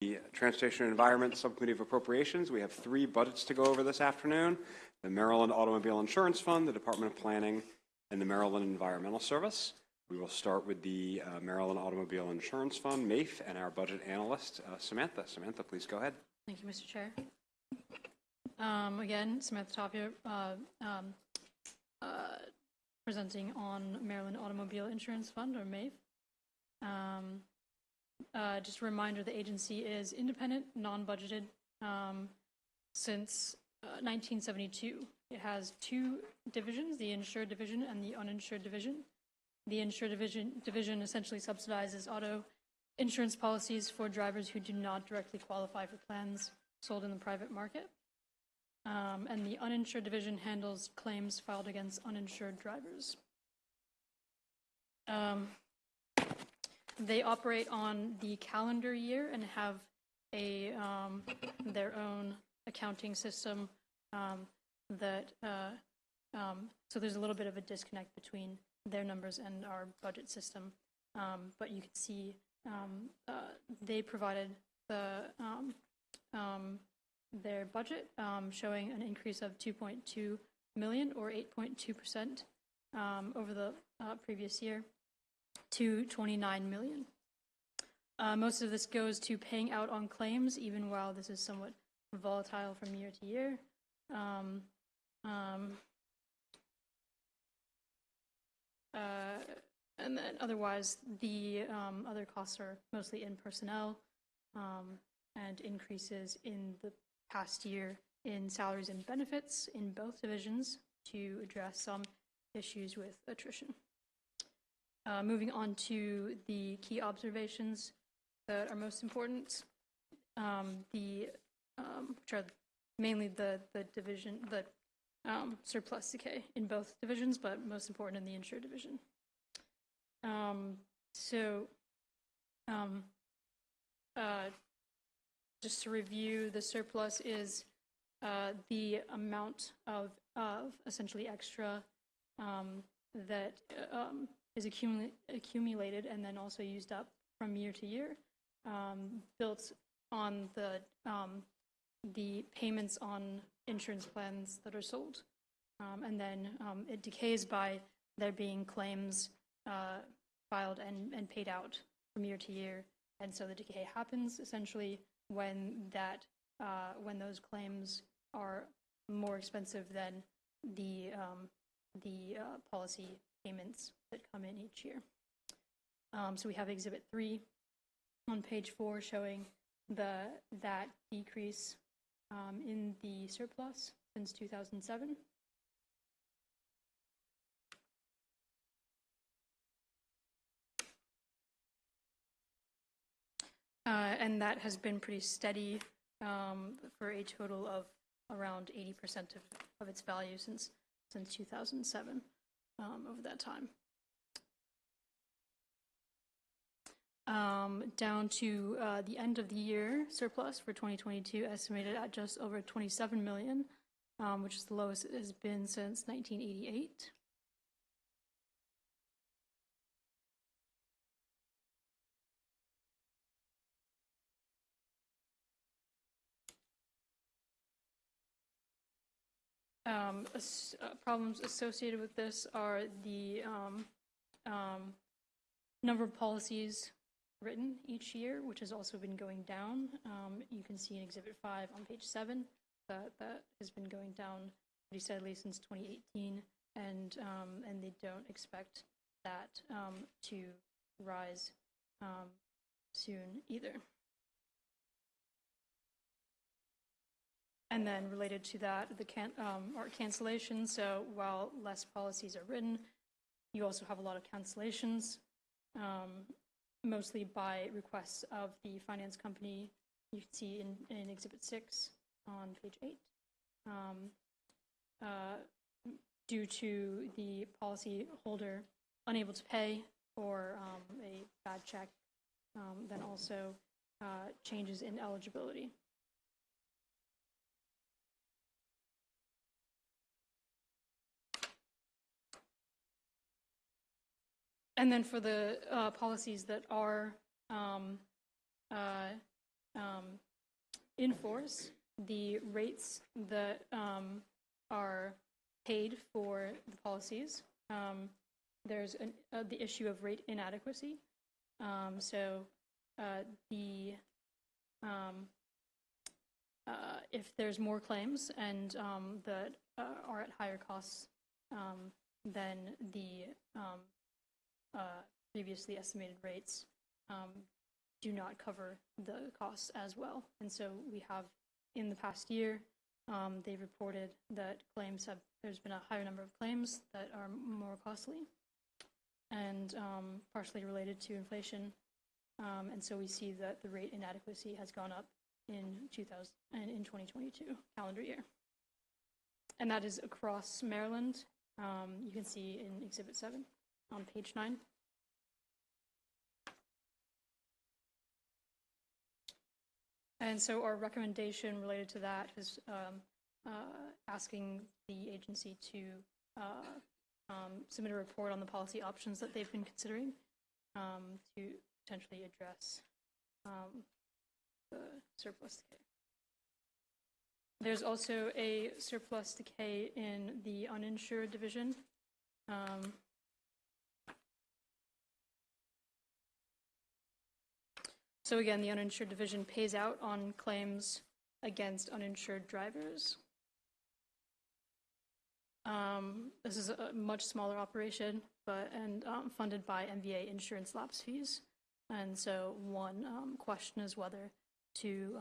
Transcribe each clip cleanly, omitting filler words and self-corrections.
The Transportation and Environment Subcommittee of Appropriations, we have 3 budgets to go over this afternoon: the Maryland Automobile Insurance Fund, the Department of Planning, and the Maryland Environmental Service. We will start with the Maryland Automobile Insurance Fund, MAIF, and our budget analyst, Samantha. Samantha, please go ahead. Thank you, Mr. Chair. Again, Samantha Tapia, presenting on Maryland Automobile Insurance Fund, or MAIF. Just a reminder, the agency is independent, non-budgeted since 1972. It has 2 divisions, the insured division and the uninsured division. The insured division essentially subsidizes auto insurance policies for drivers who do not directly qualify for plans sold in the private market. And the uninsured division handles claims filed against uninsured drivers. They operate on the calendar year and have their own accounting system so there's a little bit of a disconnect between their numbers and our budget system. But you can see they provided their budget showing an increase of $2.2 million or 8.2% over the previous year to $29 million. Most of this goes to paying out on claims, even while this is somewhat volatile from year to year. And then otherwise, the other costs are mostly in personnel and increases in the past year in salaries and benefits in both divisions to address some issues with attrition. Moving on to the key observations that are most important, which are mainly the division, the surplus decay in both divisions, but most important in the insured division. Just to review, the surplus is the amount of essentially extra that is accumulated and then also used up from year to year, built on the payments on insurance plans that are sold. And then it decays by there being claims filed and paid out from year to year. And so the decay happens essentially when those claims are more expensive than the policy payments that come in each year. So we have Exhibit 3 on page 4 showing that decrease in the surplus since 2007. And that has been pretty steady for a total of around 80% of its value since 2007 over that time. Down to the end of the year surplus for 2022 estimated at just over $27 million, which is the lowest it has been since 1988. Problems associated with this are the number of policies written each year, which has also been going down. You can see in Exhibit 5 on page 7 that has been going down pretty steadily since 2018, and they don't expect that to rise soon either. And then related to that, are cancellations. So while less policies are written, you also have a lot of cancellations, mostly by requests of the finance company. You can see in Exhibit 6 on page 8. Due to the policy holder unable to pay or a bad check, then also changes in eligibility. And then for the policies that are in force, the rates that are paid for the policies, there's the issue of rate inadequacy. If there's more claims and that are at higher costs than the previously estimated rates, do not cover the costs as well. And so we have, in the past year, they've reported that there's been a higher number of claims that are more costly and partially related to inflation. And so we see that the rate inadequacy has gone up in 2022 calendar year. And that is across Maryland. You can see in Exhibit 7 on page 9. And so our recommendation related to that is asking the agency to submit a report on the policy options that they've been considering to potentially address the surplus decay. There's also a surplus decay in the uninsured division. So again, the uninsured division pays out on claims against uninsured drivers. This is a much smaller operation, and funded by MVA insurance lapse fees. And so one question is whether to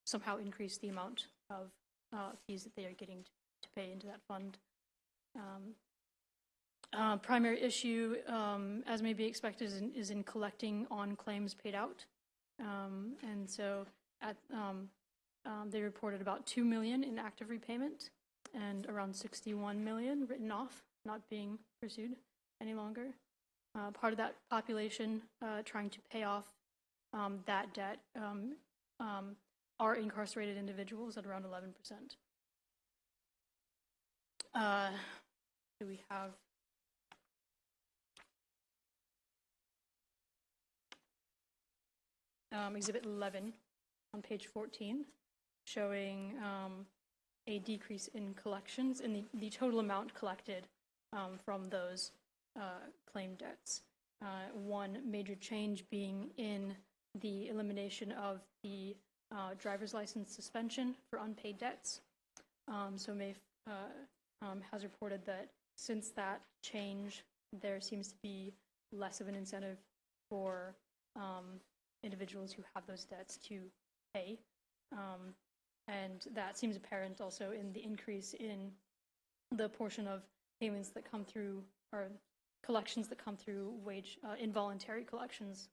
somehow increase the amount of fees that they are getting to pay into that fund. Primary issue, as may be expected, is in collecting on claims paid out. And so they reported about $2 million in active repayment and around $61 million written off, not being pursued any longer. Part of that population trying to pay off that debt are incarcerated individuals at around 11%. Do we have Exhibit 11 on page 14, showing a decrease in collections in the total amount collected from those claim debts. One major change being in the elimination of the driver's license suspension for unpaid debts. So MAIF has reported that since that change, there seems to be less of an incentive for individuals who have those debts to pay. And that seems apparent also in the increase in the portion of payments that come through, or collections that come through involuntary collections,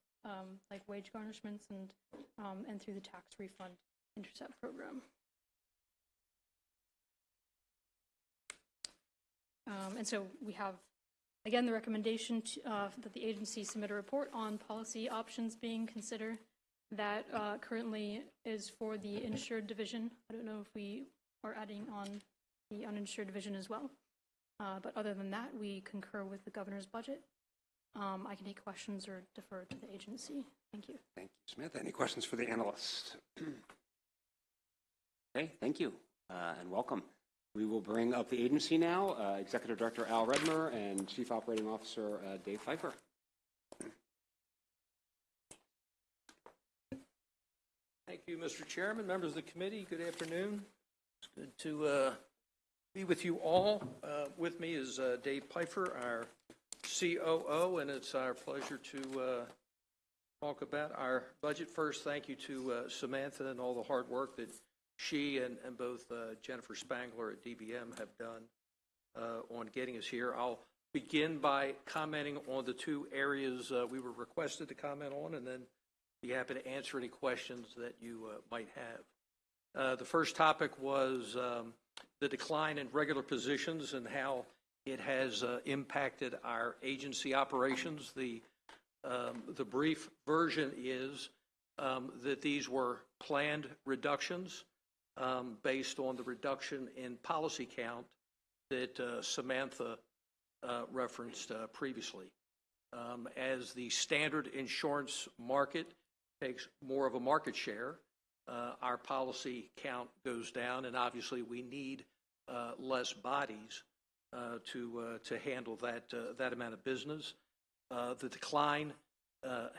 like wage garnishments and through the tax refund intercept program. And so we have, again, the recommendation that the agency submit a report on policy options being considered. That currently is for the insured division. I don't know if we are adding on the uninsured division as well. But other than that, we concur with the governor's budget. I can take questions or defer to the agency. Thank you. Thank you, Smith. Any questions for the analyst? Okay, thank you, and welcome. We will bring up the agency now, Executive Director Al Redmer and Chief Operating Officer Dave Pfeiffer. Thank you, Mr. Chairman, members of the committee. Good afternoon. It's good to be with you all. With me is Dave Pfeiffer, our COO, and it's our pleasure to talk about our budget. First, thank you to Samantha and all the hard work that she and both Jennifer Spangler at DBM have done on getting us here. I'll begin by commenting on the two areas we were requested to comment on, and then be happy to answer any questions that you might have. The first topic was the decline in regular positions and how it has impacted our agency operations. The brief version is that these were planned reductions based on the reduction in policy count that Samantha referenced previously. As the standard insurance market takes more of a market share, our policy count goes down, and obviously we need less bodies to handle that amount of business. The decline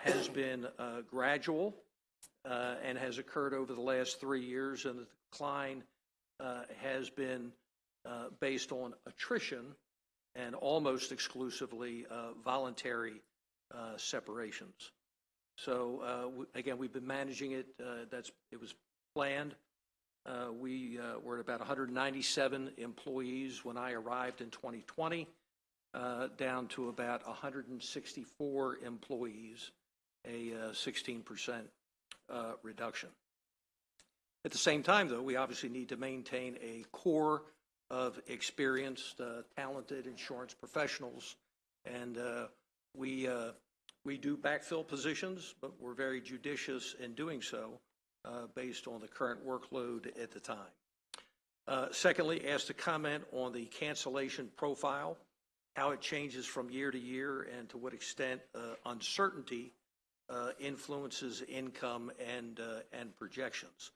has been gradual and has occurred over the last 3 years, and the decline has been based on attrition and almost exclusively voluntary separations. So again, we've been managing it. It was planned. We were at about 197 employees when I arrived in 2020, down to about 164 employees, a 16% reduction. At the same time, though, we obviously need to maintain a core of experienced, talented insurance professionals, and we do backfill positions, but we're very judicious in doing so based on the current workload at the time. Secondly, asked to comment on the cancellation profile, how it changes from year to year, and to what extent uncertainty influences income and projections.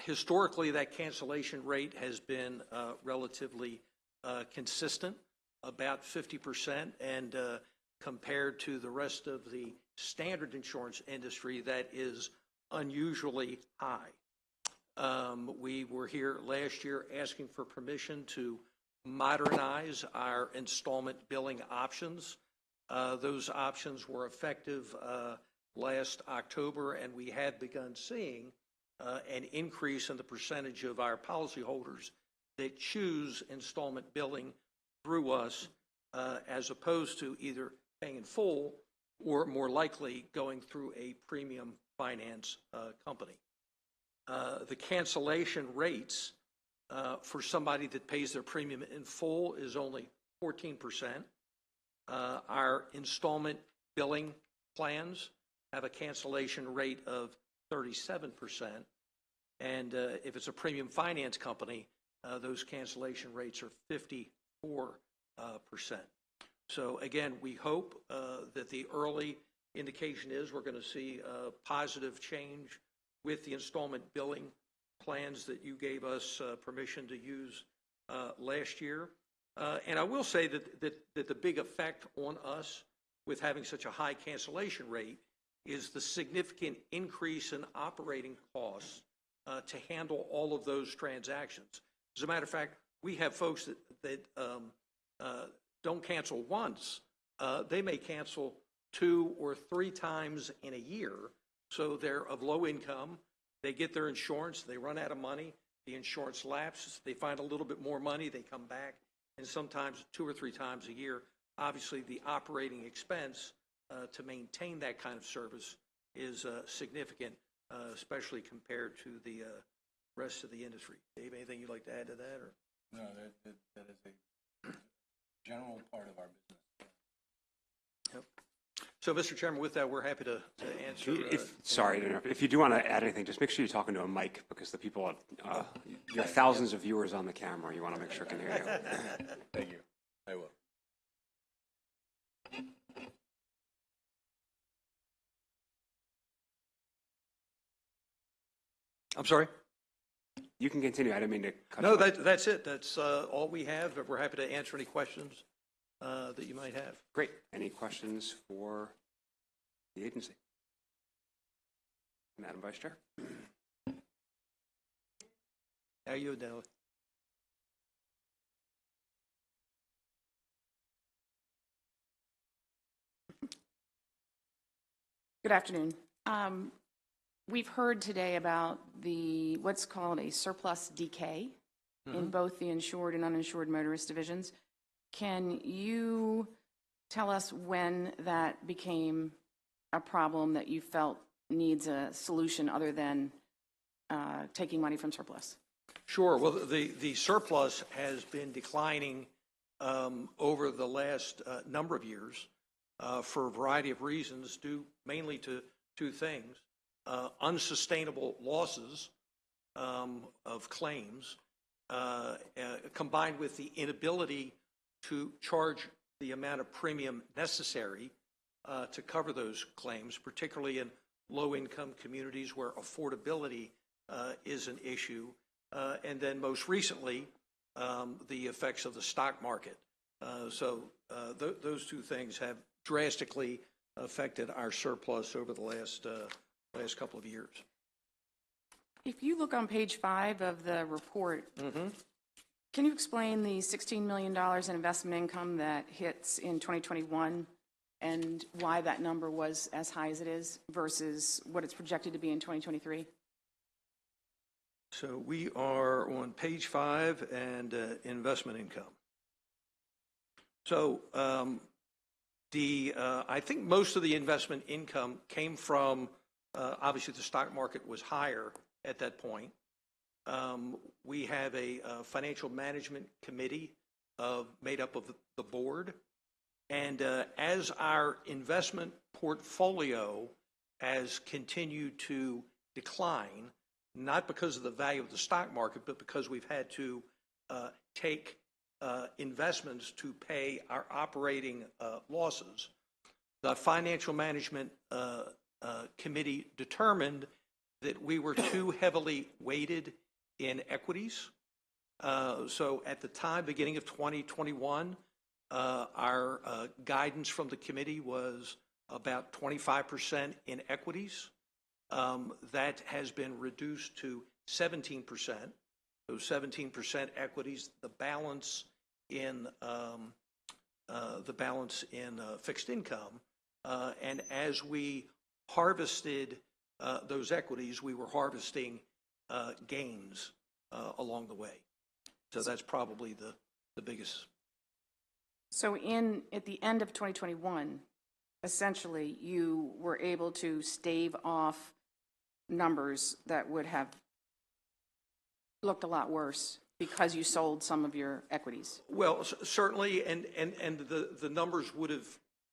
Historically, that cancellation rate has been relatively consistent, about 50%, and compared to the rest of the standard insurance industry, that is unusually high. We were here last year asking for permission to modernize our installment billing options. Those options were effective last October, and we had begun seeing an increase in the percentage of our policyholders that choose installment billing through us as opposed to either paying in full or more likely going through a premium finance company. The cancellation rates for somebody that pays their premium in full is only 14%. Our installment billing plans have a cancellation rate of 37%. And if it's a premium finance company, those cancellation rates are 54%. So again, we hope that the early indication is we're going to see a positive change with the installment billing plans that you gave us permission to use last year. And I will say that the big effect on us with having such a high cancellation rate is the significant increase in operating costs to handle all of those transactions. As a matter of fact, we have folks that don't cancel once. They may cancel 2 or 3 times in a year. So they're of low income. They get their insurance. They run out of money. The insurance lapses. They find a little bit more money. They come back. And sometimes 2 or 3 times a year. Obviously, the operating expense to maintain that kind of service is significant, especially compared to the rest of the industry. Dave, anything you'd like to add to that? Or? No, that is a general part of our business. Yep. So, Mr. Chairman, with that, we're happy to answer. Sorry to interrupt. If you do want to add anything, just make sure you're talking to a mic because the people, you have thousands of viewers on the camera. You want to make sure can hear you. Thank you. I will. I'm sorry? You can continue. I didn't mean to cut No, you off. that's it. That's all we have. We're happy to answer any questions that you might have. Great. Any questions for the agency? Madam Vice Chair. How are you, Adele? Good afternoon. We've heard today about what's called a surplus decay in both the insured and uninsured motorist divisions. Can you tell us when that became a problem that you felt needs a solution other than taking money from surplus? Sure. Well, the surplus has been declining over the last number of years for a variety of reasons, due mainly to 2 things. Unsustainable losses of claims combined with the inability to charge the amount of premium necessary to cover those claims, particularly in low-income communities where affordability is an issue, and then most recently, the effects of the stock market. Those two things have drastically affected our surplus over the last couple of years. If you look on page 5 of the report, can you explain the $16 million in investment income that hits in 2021 and why that number was as high as it is versus what it's projected to be in 2023? So we are on page 5 and investment income. So I think most of the investment income came from, obviously the stock market was higher at that point. We have a financial management committee made up of the board. And as our investment portfolio has continued to decline, not because of the value of the stock market, but because we've had to take investments to pay our operating losses, the financial management committee determined that we were too heavily weighted in equities. So at the time, beginning of 2021, our guidance from the committee was about 25% in equities. That has been reduced to 17%. So 17% equities. The balance in fixed income. And as we harvested those equities, we were harvesting gains along the way. So that's probably the biggest. So at the end of 2021, essentially, you were able to stave off numbers that would have looked a lot worse because you sold some of your equities. Well, certainly, and the numbers would have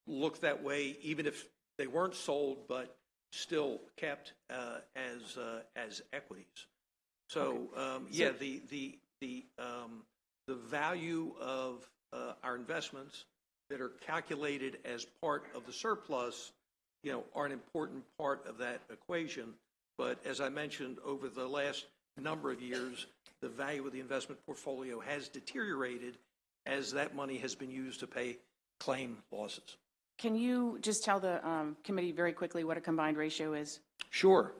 looked that way even if they weren't sold, but still kept as equities. So yeah, the value of our investments that are calculated as part of the surplus, are an important part of that equation. But as I mentioned, over the last number of years, the value of the investment portfolio has deteriorated as that money has been used to pay claim losses. Can you just tell the committee very quickly what a combined ratio is? Sure.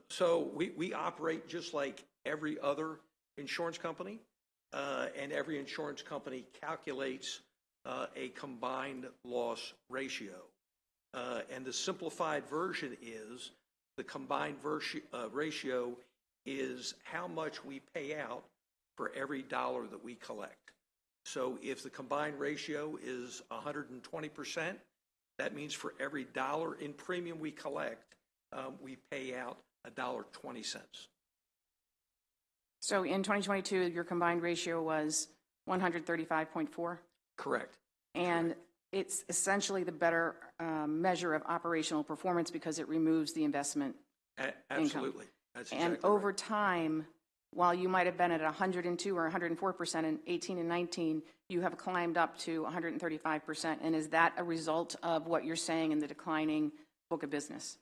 So we operate just like every other insurance company, and every insurance company calculates a combined loss ratio. And the simplified version is the combined ratio is how much we pay out for every dollar that we collect. So if the combined ratio is 120%, that means for every dollar in premium we collect, we pay out $1.20. So in 2022, your combined ratio was 135.4? Correct. And it's essentially the better measure of operational performance because it removes the investment Absolutely. income. That's And exactly over right. time, while you might have been at 102 or 104% in 18 and 19, you have climbed up to 135%. And is that a result of what you're saying in the declining book of business?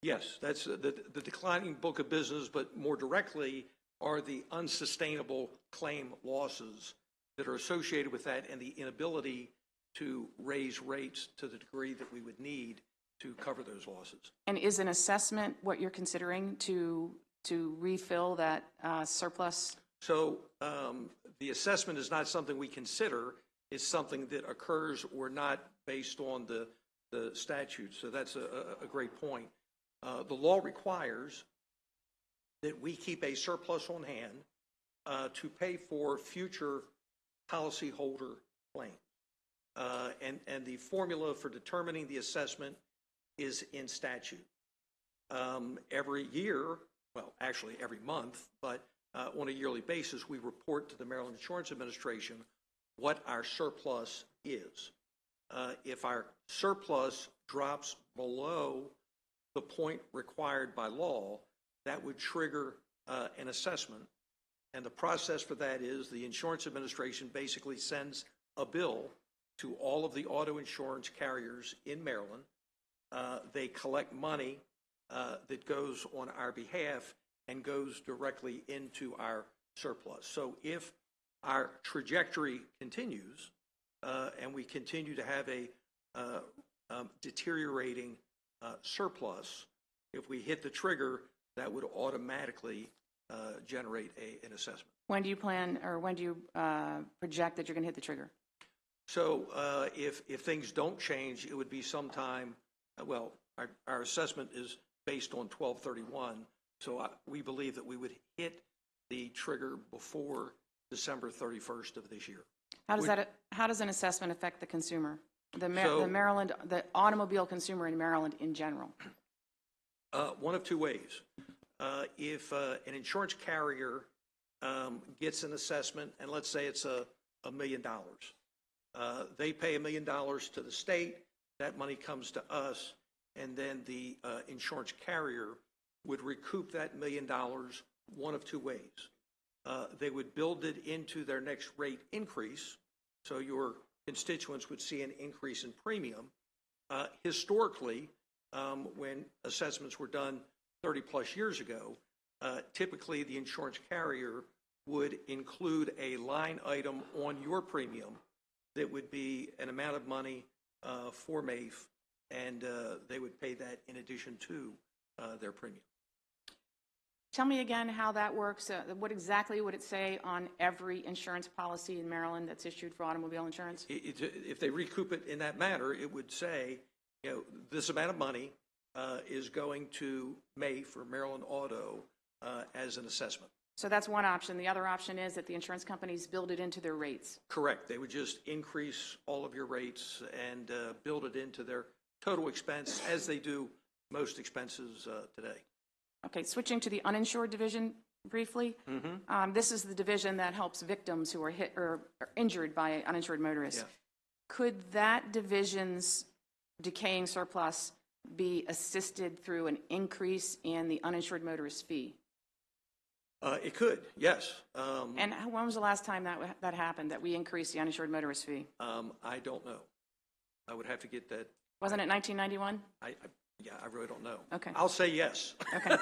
Yes, that's the declining book of business, but more directly are the unsustainable claim losses that are associated with that and the inability to raise rates to the degree that we would need to cover those losses. And is an assessment what you're considering to refill that surplus? So the assessment is not something we consider. It's something that occurs or not based on the statute. So that's a great point. The law requires that we keep a surplus on hand to pay for future policyholder claims. And the formula for determining the assessment is in statute. Every year, well, actually every month, but on a yearly basis, we report to the Maryland Insurance Administration what our surplus is. If our surplus drops below the point required by law, that would trigger an assessment. And the process for that is the Insurance Administration basically sends a bill to all of the auto insurance carriers in Maryland they collect money that goes on our behalf and goes directly into our surplus. So if our trajectory continues and we continue to have a deteriorating surplus, if we hit the trigger, that would automatically generate an assessment. When do you plan, or when do you project that you're going to hit the trigger? So if things don't change, it would be sometime, well, our assessment is based on 12/31, so we believe that we would hit the trigger before December 31st of this year. How does an assessment affect the consumer, the automobile consumer in Maryland in general? One of two ways. If an insurance carrier gets an assessment, and let's say it's $1 million, they pay $1 million to the state, that money comes to us, and then the insurance carrier would recoup that $1 million one of two ways. They would build it into their next rate increase, so your constituents would see an increase in premium. Historically, when assessments were done 30 plus years ago, typically the insurance carrier would include a line item on your premium that would be an amount of money for MAIF, and they would pay that in addition to their premium. Tell me again how that works. What exactly would it say on every insurance policy in Maryland that's issued for automobile insurance? If they recoup it in that manner, it would say, this amount of money is going to MAIF or Maryland Auto as an assessment. So that's one option. The other option is that the insurance companies build it into their rates. Correct. They would just increase all of your rates and build it into their total expense, as they do most expenses today. Okay, switching to the uninsured division briefly. This is the division that helps victims who are hit or are injured by uninsured motorists. Yeah. Could that division's decaying surplus be assisted through an increase in the uninsured motorist fee? It could, yes. And when was the last time that happened, that we increased the uninsured motorist fee? I don't know. I would have to get that. Wasn't it 1991? Yeah, I really don't know. Okay. I'll say yes. Okay.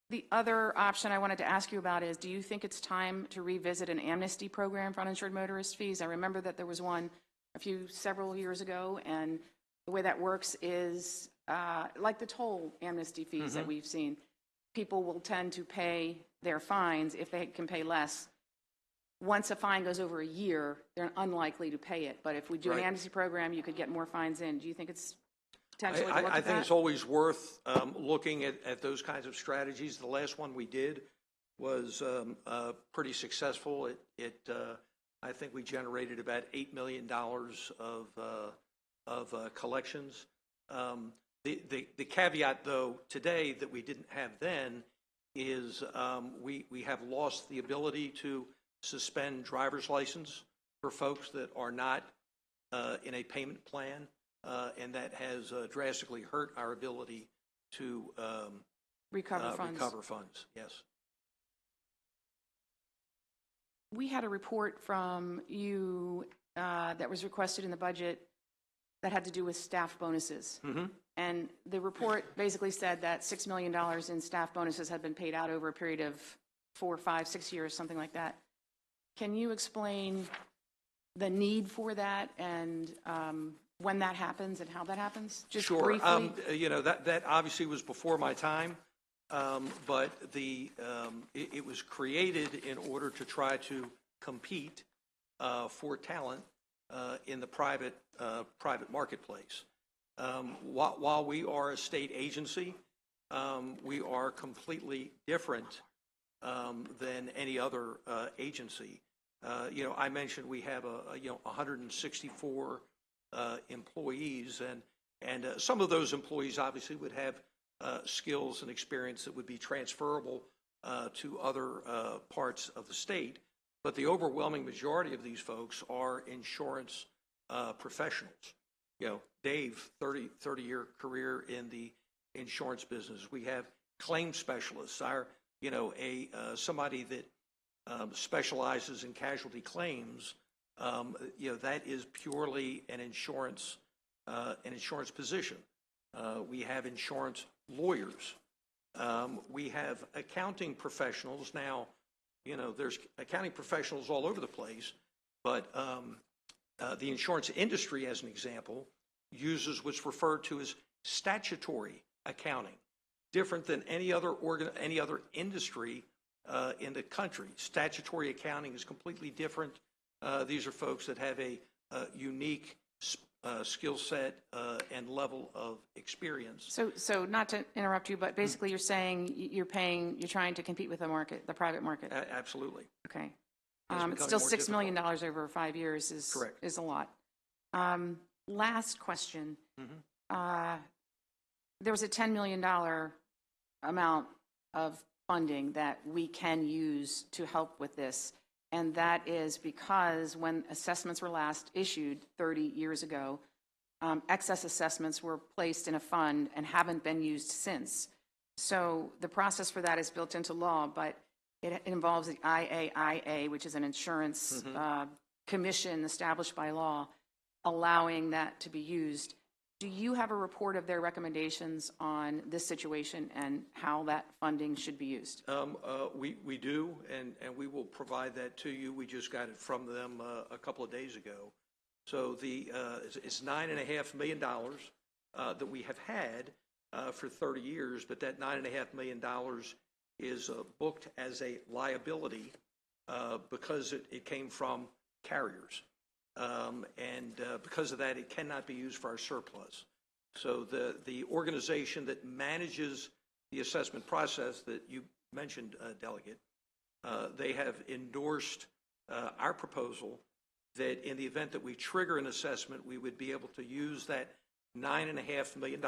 The other option I wanted to ask you about is, do you think it's time to revisit an amnesty program for uninsured motorist fees? I remember that there was one several years ago, and the way that works is like the toll amnesty fees that we've seen. People will tend to pay their fines if they can pay less. Once a fine goes over a year, they're unlikely to pay it. But if we do an amnesty program, you could get more fines in. Do you think it's potentially to look at I think that? it's always worth looking at those kinds of strategies. The last one we did was pretty successful. I think we generated about $8 million of collections. The caveat, though, today that we didn't have then is we have lost the ability to suspend driver's license for folks that are not in a payment plan, and that has drastically hurt our ability to recover funds. Yes. We had a report from you that was requested in the budget that had to do with staff bonuses. And the report basically said that $6 million in staff bonuses had been paid out over a period of 4, 5, 6 years, something like that. Can you explain the need for that and when that happens and how that happens? Just sure. Briefly. That obviously was before my time, but it was created in order to try to compete for talent in the private marketplace. While we are a state agency, we are completely different than any other agency. I mentioned we have 164 employees, and some of those employees obviously would have skills and experience that would be transferable to other parts of the state. But the overwhelming majority of these folks are insurance professionals. Dave, 30-year career in the insurance business. We have claim specialists. Somebody that specializes in casualty claims. That is purely an insurance an insurance position. We have insurance lawyers. We have accounting professionals. Now, there's accounting professionals all over the place, but the insurance industry, as an example, uses what's referred to as statutory accounting, different than any other industry in the country. Statutory accounting is completely different. These are folks that have a unique skill set and level of experience. So not to interrupt you, but basically you're saying you're trying to compete with the market, the private market. Absolutely. Okay. becoming It's still more $6 million over 5 years Correct. is a lot. Last question. There was a $10 million amount of funding that we can use to help with this. And that is because when assessments were last issued 30 years ago, excess assessments were placed in a fund and haven't been used since. So the process for that is built into law, but it involves the IAIA, which is an insurance commission established by law, allowing that to be used. Do you have a report of their recommendations on this situation and how that funding should be used? We do, and we will provide that to you. We just got it from them a couple of days ago. So it's $9.5 million that we have had for 30 years, but that $9.5 million is booked as a liability because it came from carriers. And because of that, it cannot be used for our surplus. So the organization that manages the assessment process that you mentioned, Delegate, they have endorsed our proposal that in the event that we trigger an assessment, we would be able to use that $9.5 million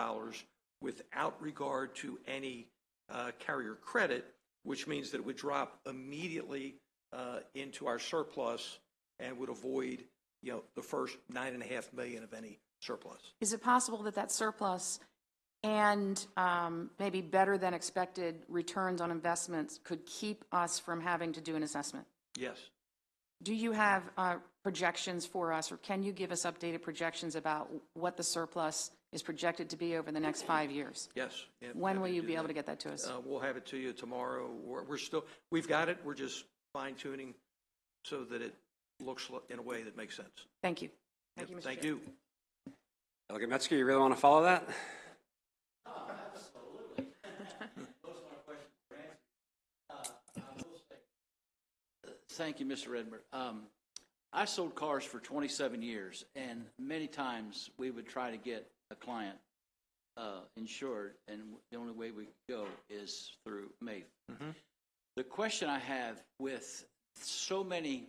without regard to any carrier credit, which means that it would drop immediately into our surplus and would avoid the first $9.5 million of any surplus. Is it possible that that surplus and maybe better than expected returns on investments could keep us from having to do an assessment? Yes. Do you have projections for us, or can you give us updated projections about what the surplus is projected to be over the next 5 years? Yes. Yeah, When will happy you to be do able that. to get that to us? We'll have it to you tomorrow. We've got it. We're just fine tuning so that it looks in a way that makes sense. Thank you. Thank you, Mr. Thank Chair. you. Delegate Metzger, you really want to follow that? Thank you, Mr. Redmer. I sold cars for 27 years, and many times we would try to get a client insured, and the only way we could go is through MAIF. The question I have with so many,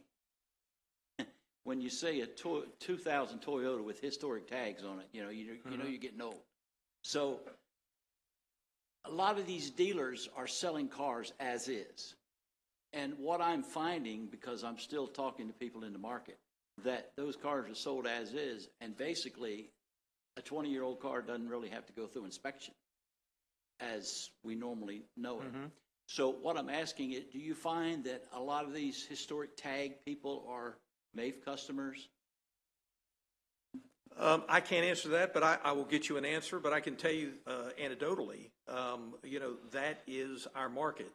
when you say a 2000 Toyota with historic tags on it, you know you're getting old. So a lot of these dealers are selling cars as is. And what I'm finding, because I'm still talking to people in the market, that those cars are sold as is, and basically a 20-year-old car doesn't really have to go through inspection as we normally know it. So what I'm asking is, do you find that a lot of these historic tag people are MAIF customers? I can't answer that, but I will get you an answer. But I can tell you anecdotally, that is our market.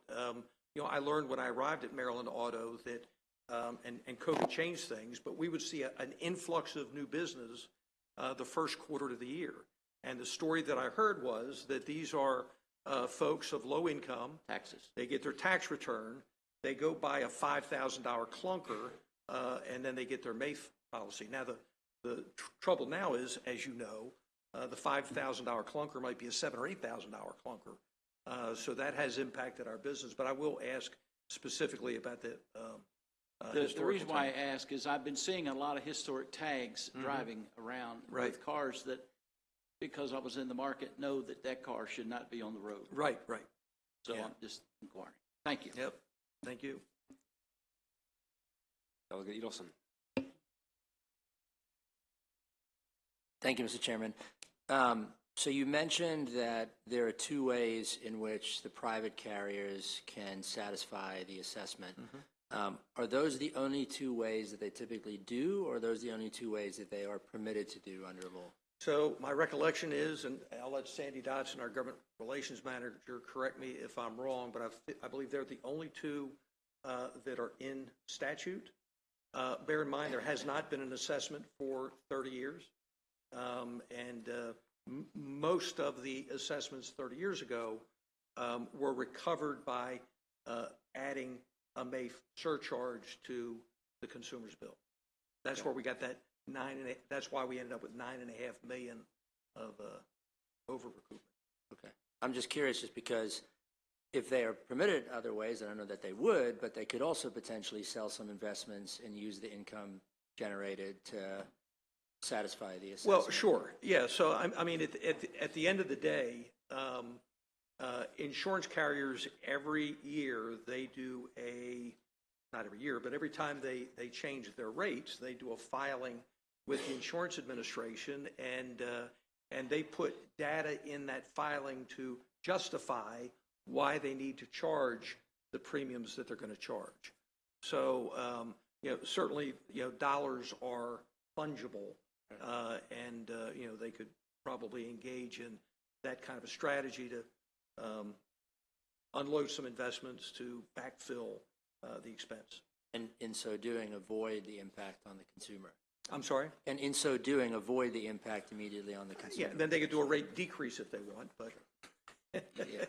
I learned when I arrived at Maryland Auto that, and COVID changed things, but we would see an influx of new business the first quarter of the year. And the story that I heard was that these are folks of low income. Taxes. They get their tax return. They go buy a $5,000 clunker, and then they get their MAIF policy. Now, the trouble now is, as you know, the $5,000 clunker might be a $7,000 or $8,000 clunker. So that has impacted our business, but I will ask specifically about the reason why I ask is I've been seeing a lot of historic tags driving around with cars that, because I was in the market, know that car should not be on the road. Right. So I'm just inquiring. Thank you. Yep. Thank you. Delegate Edelson. Thank you, Mr. Chairman. So you mentioned that there are two ways in which the private carriers can satisfy the assessment. Are those the only two ways that they typically do, or are those the only two ways that they are permitted to do under law? So my recollection is, and I'll let Sandy Dodson, our government relations manager, correct me if I'm wrong, but I believe they're the only two that are in statute. Bear in mind, there has not been an assessment for 30 years. Most of the assessments 30 years ago were recovered by adding a MAFE surcharge to the consumer's bill. That's where we got that that's why we ended up with $9.5 million of over recoupment. Okay. I'm just curious, just because if they are permitted other ways, I don't know that they would, but they could also potentially sell some investments and use the income generated to satisfy the assessment. Well, sure. Yeah. So, I mean, at the end of the day, insurance carriers every year, they do not every year, but every time they change their rates, they do a filing with the insurance administration, and they put data in that filing to justify why they need to charge the premiums that they're going to charge. So, certainly, dollars are fungible, and they could probably engage in that kind of a strategy to unload some investments to backfill the expense. And in so doing, avoid the impact on the consumer. I'm sorry? And in so doing, avoid the impact immediately on the consumer. Yeah, then they could do a rate decrease if they want, but. Yeah.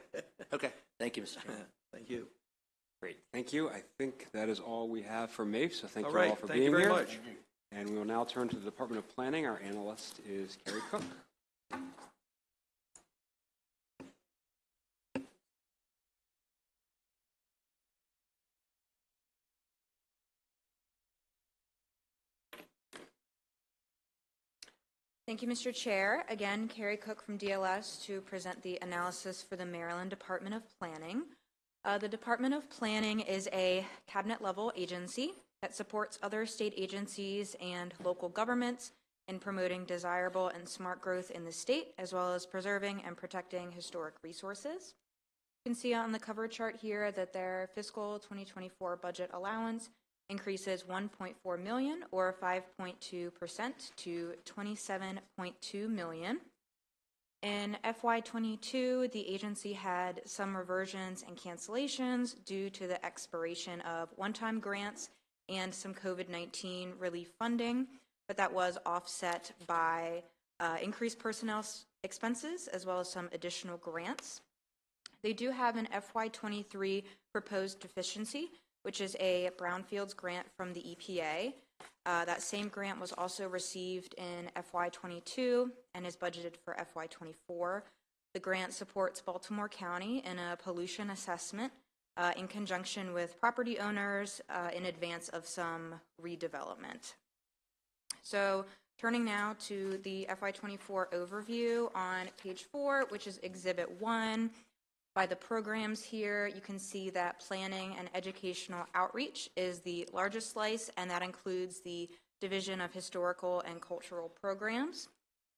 Okay. Thank you, Mr. Chairman. Thank you. Great, thank you. I think that is all we have for MAFE, so thank All you all right, for thank being you here. very much. And we will now turn to the Department of Planning. Our analyst is Carrie Cook. Thank you, Mr. Chair. Again, Carrie Cook from DLS to present the analysis for the Maryland Department of Planning. The Department of Planning is a cabinet-level agency that supports other state agencies and local governments in promoting desirable and smart growth in the state, as well as preserving and protecting historic resources. You can see on the cover chart here that their fiscal 2024 budget allowance increases $1.4 million, or 5.2%, to $27.2 million. In FY22, the agency had some reversions and cancellations due to the expiration of one-time grants and some COVID-19 relief funding, but that was offset by increased personnel expenses as well as some additional grants. They do have an FY23 proposed deficiency, which is a brownfields grant from the EPA. That same grant was also received in FY22 and is budgeted for FY24. The grant supports Baltimore County in a pollution assessment in conjunction with property owners in advance of some redevelopment. So turning now to the FY24 overview on page 4, which is Exhibit 1. By the programs here, you can see that planning and educational outreach is the largest slice, and that includes the Division of Historical and Cultural Programs,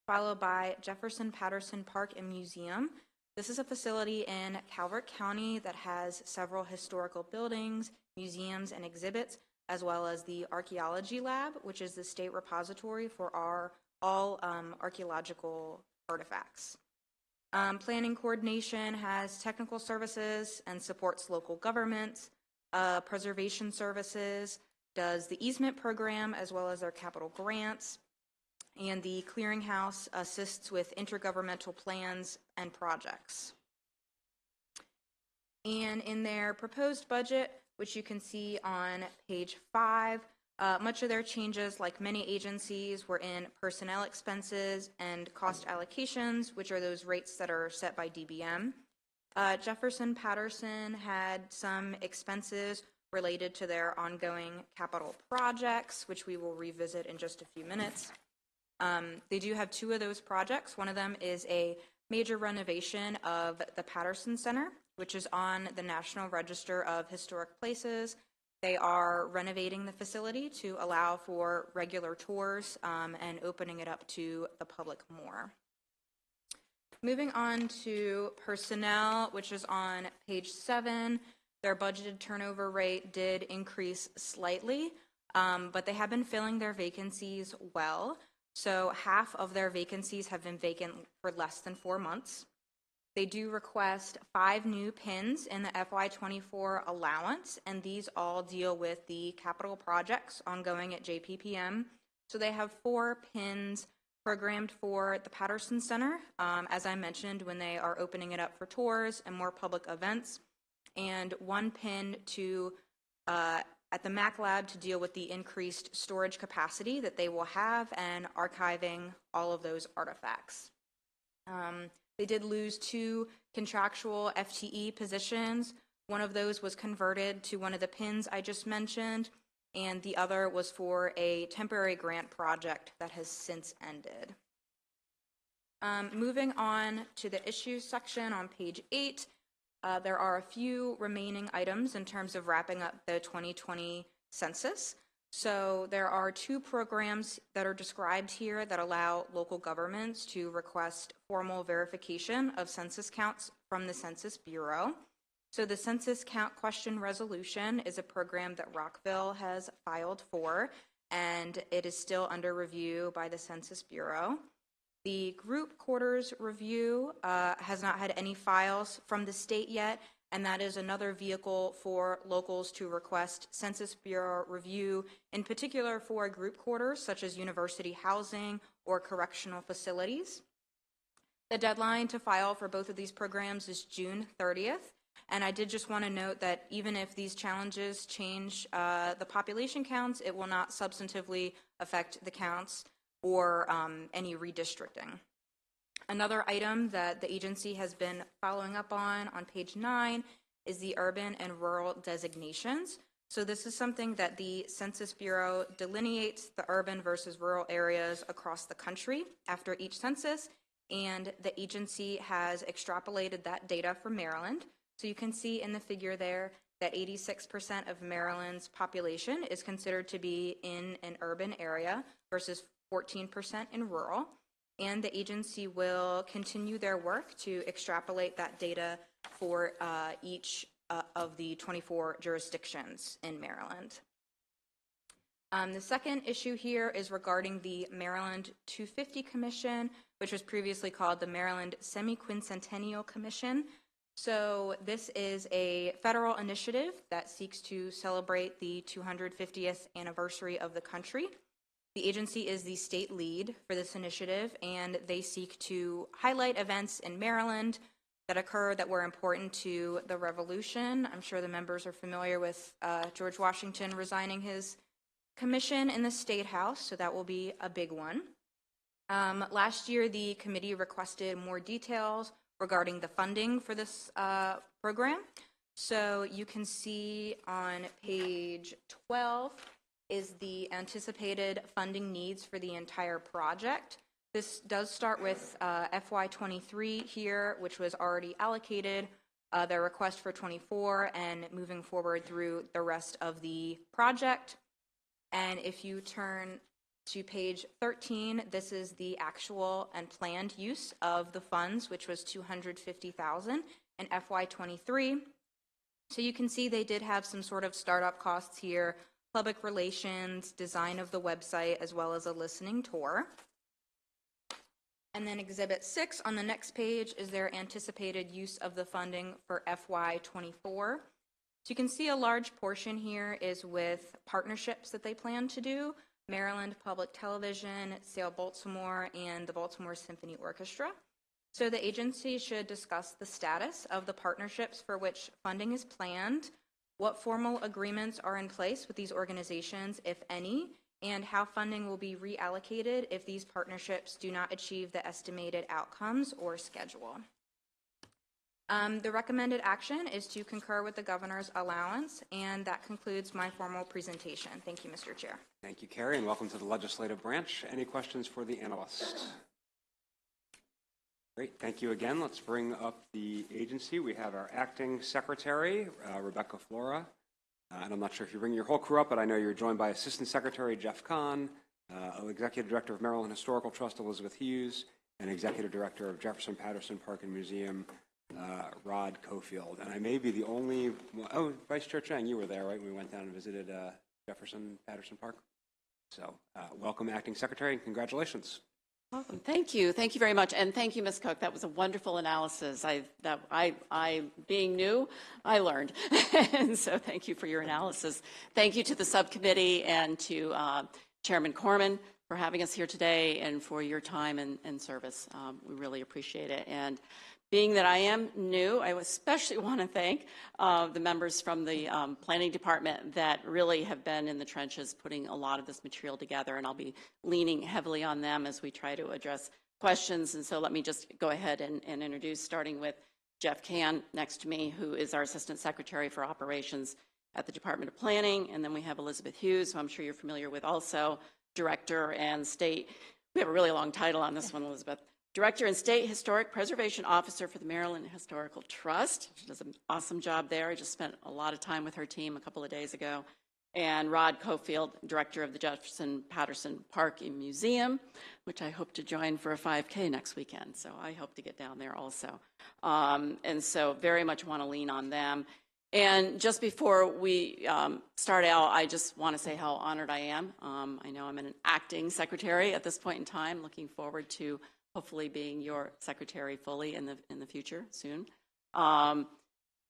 followed by Jefferson Patterson Park and Museum. This is a facility in Calvert County that has several historical buildings, museums, and exhibits, as well as the Archaeology Lab, which is the state repository for all archaeological artifacts. Planning coordination has technical services and supports local governments. Preservation services does the easement program as well as their capital grants. And the clearinghouse assists with intergovernmental plans and projects. And in their proposed budget, which you can see on page 5, much of their changes, like many agencies, were in personnel expenses and cost allocations, which are those rates that are set by DBM. Jefferson Patterson had some expenses related to their ongoing capital projects, which we will revisit in just a few minutes. They do have 2 of those projects. One of them is a major renovation of the Patterson Center, which is on the National Register of Historic Places. They are renovating the facility to allow for regular tours and opening it up to the public more. Moving on to personnel, which is on page 7, their budgeted turnover rate did increase slightly, but they have been filling their vacancies well. So half of their vacancies have been vacant for less than 4 months. They do request 5 new PINs in the FY24 allowance, and these all deal with the capital projects ongoing at JPPM. So they have 4 PINs programmed for the Patterson Center, as I mentioned, when they are opening it up for tours and more public events, and 1 PIN to at the Mac Lab to deal with the increased storage capacity that they will have and archiving all of those artifacts. They did lose 2 contractual FTE positions. One of those was converted to one of the PINs I just mentioned, and the other was for a temporary grant project that has since ended. Moving on to the issues section on page 8, there are a few remaining items in terms of wrapping up the 2020 census. So there are 2 programs that are described here that allow local governments to request formal verification of census counts from the Census Bureau. So the Census Count Question Resolution is a program that Rockville has filed for, and it is still under review by the Census Bureau. The Group Quarters Review has not had any files from the state yet, and that is another vehicle for locals to request Census Bureau review, in particular for group quarters such as university housing or correctional facilities. The deadline to file for both of these programs is June 30th. And I did just want to note that even if these challenges change the population counts, it will not substantively affect the counts or any redistricting. Another item that the agency has been following up on page 9 is the urban and rural designations. So this is something that the Census Bureau delineates the urban versus rural areas across the country after each census, and the agency has extrapolated that data for Maryland. So you can see in the figure there that 86% of Maryland's population is considered to be in an urban area versus 14% in rural. And the agency will continue their work to extrapolate that data for each of the 24 jurisdictions in Maryland. The second issue here is regarding the Maryland 250 Commission, which was previously called the Maryland Semi-Quincentennial Commission. So this is a federal initiative that seeks to celebrate the 250th anniversary of the country. The agency is the state lead for this initiative, and they seek to highlight events in Maryland that occur that were important to the Revolution. I'm sure the members are familiar with George Washington resigning his commission in the State House, so that will be a big one. Last year, the committee requested more details regarding the funding for this program. So you can see on page 12 is the anticipated funding needs for the entire project. This does start with FY23 here, which was already allocated, their request for 24, and moving forward through the rest of the project. And if you turn to page 13, this is the actual and planned use of the funds, which was $250,000 in FY23. So you can see they did have some sort of startup costs here, public relations, design of the website, as well as a listening tour. And then Exhibit 6 on the next page is their anticipated use of the funding for FY24. So you can see a large portion here is with partnerships that they plan to do, Maryland Public Television, Sale Baltimore, and the Baltimore Symphony Orchestra. So the agency should discuss the status of the partnerships for which funding is planned, what formal agreements are in place with these organizations, if any, and how funding will be reallocated if these partnerships do not achieve the estimated outcomes or schedule. The recommended action is to concur with the governor's allowance, and that concludes my formal presentation. Thank you, Mr. Chair. Thank you, Carrie, and welcome to the legislative branch. Any questions for the analyst? Great, thank you again. Let's bring up the agency. We have our acting secretary, Rebecca Flora. And I'm not sure if you bring your whole crew up, but I know you're joined by Assistant Secretary Jeff Kahn, Executive Director of Maryland Historical Trust, Elizabeth Hughes, and Executive Director of Jefferson Patterson Park and Museum, Rod Cofield. And I may be the only one, oh, Vice Chair Chang, you were there, right? We went down and visited Jefferson Patterson Park. So welcome, Acting Secretary, and congratulations. Welcome. Thank you. Thank you very much. And thank you, Ms. Cook. That was a wonderful analysis. I being new, I learned. And so thank you for your analysis. Thank you to the subcommittee and to Chairman Corman for having us here today and for your time and service. We really appreciate it. And being that I am new, I especially want to thank the members from the planning department that really have been in the trenches putting a lot of this material together, and I'll be leaning heavily on them as we try to address questions. And so let me just go ahead and introduce, starting with Jeff Can next to me, who is our Assistant Secretary for Operations at the Department of Planning. And then we have Elizabeth Hughes, who I'm sure you're familiar with, also Director and State. We have a really long title on this one, Elizabeth. Director and State Historic Preservation Officer for the Maryland Historical Trust. She does an awesome job there. I just spent a lot of time with her team a couple of days ago. And Rod Cofield, Director of the Jefferson Patterson Park and Museum, which I hope to join for a 5K next weekend. So I hope to get down there also. And so very much want to lean on them. And just before we start out, I just want to say how honored I am. I know I'm an acting secretary at this point in time, looking forward to hopefully being your secretary fully in the future soon. I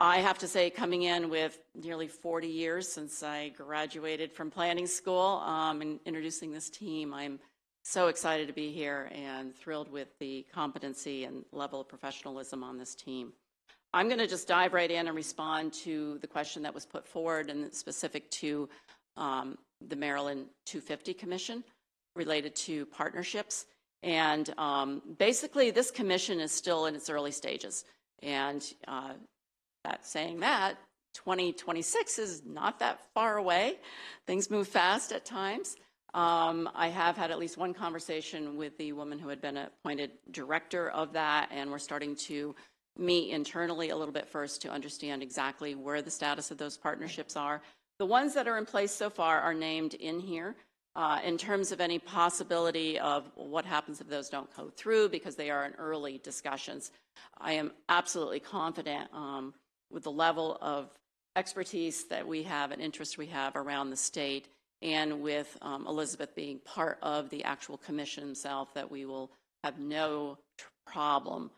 have to say, coming in with nearly 40 years since I graduated from planning school and introducing this team, I'm so excited to be here and thrilled with the competency and level of professionalism on this team. I'm going to just dive right in and respond to the question that was put forward and specific to the Maryland 250 Commission related to partnerships. And basically, this commission is still in its early stages. And saying that, 2026 is not that far away. Things move fast at times. I have had at least one conversation with the woman who had been appointed director of that, and we're starting to meet internally a little bit first to understand exactly where the status of those partnerships are. The ones that are in place so far are named in here. In terms of any possibility of what happens if those don't go through, because they are in early discussions, I am absolutely confident with the level of expertise that we have and interest we have around the state, and with Elizabeth being part of the actual commission itself, that we will have no problem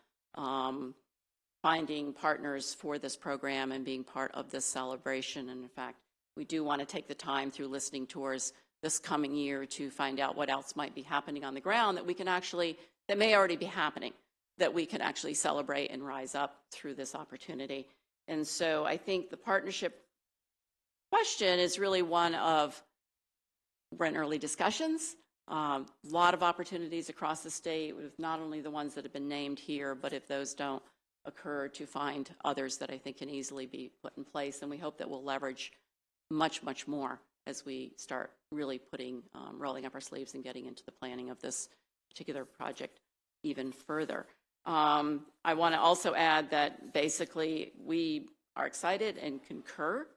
finding partners for this program and being part of this celebration. And in fact, we do want to take the time through listening tours this coming year to find out what else might be happening on the ground that we can actually, that may already be happening, that we can actually celebrate and rise up through this opportunity. And so I think the partnership question is really one of, we're in early discussions, a lot of opportunities across the state with not only the ones that have been named here, but if those don't occur, to find others that I think can easily be put in place. And we hope that we'll leverage much, much more as we start really rolling up our sleeves and getting into the planning of this particular project even further. I want to also add that basically we are excited and concur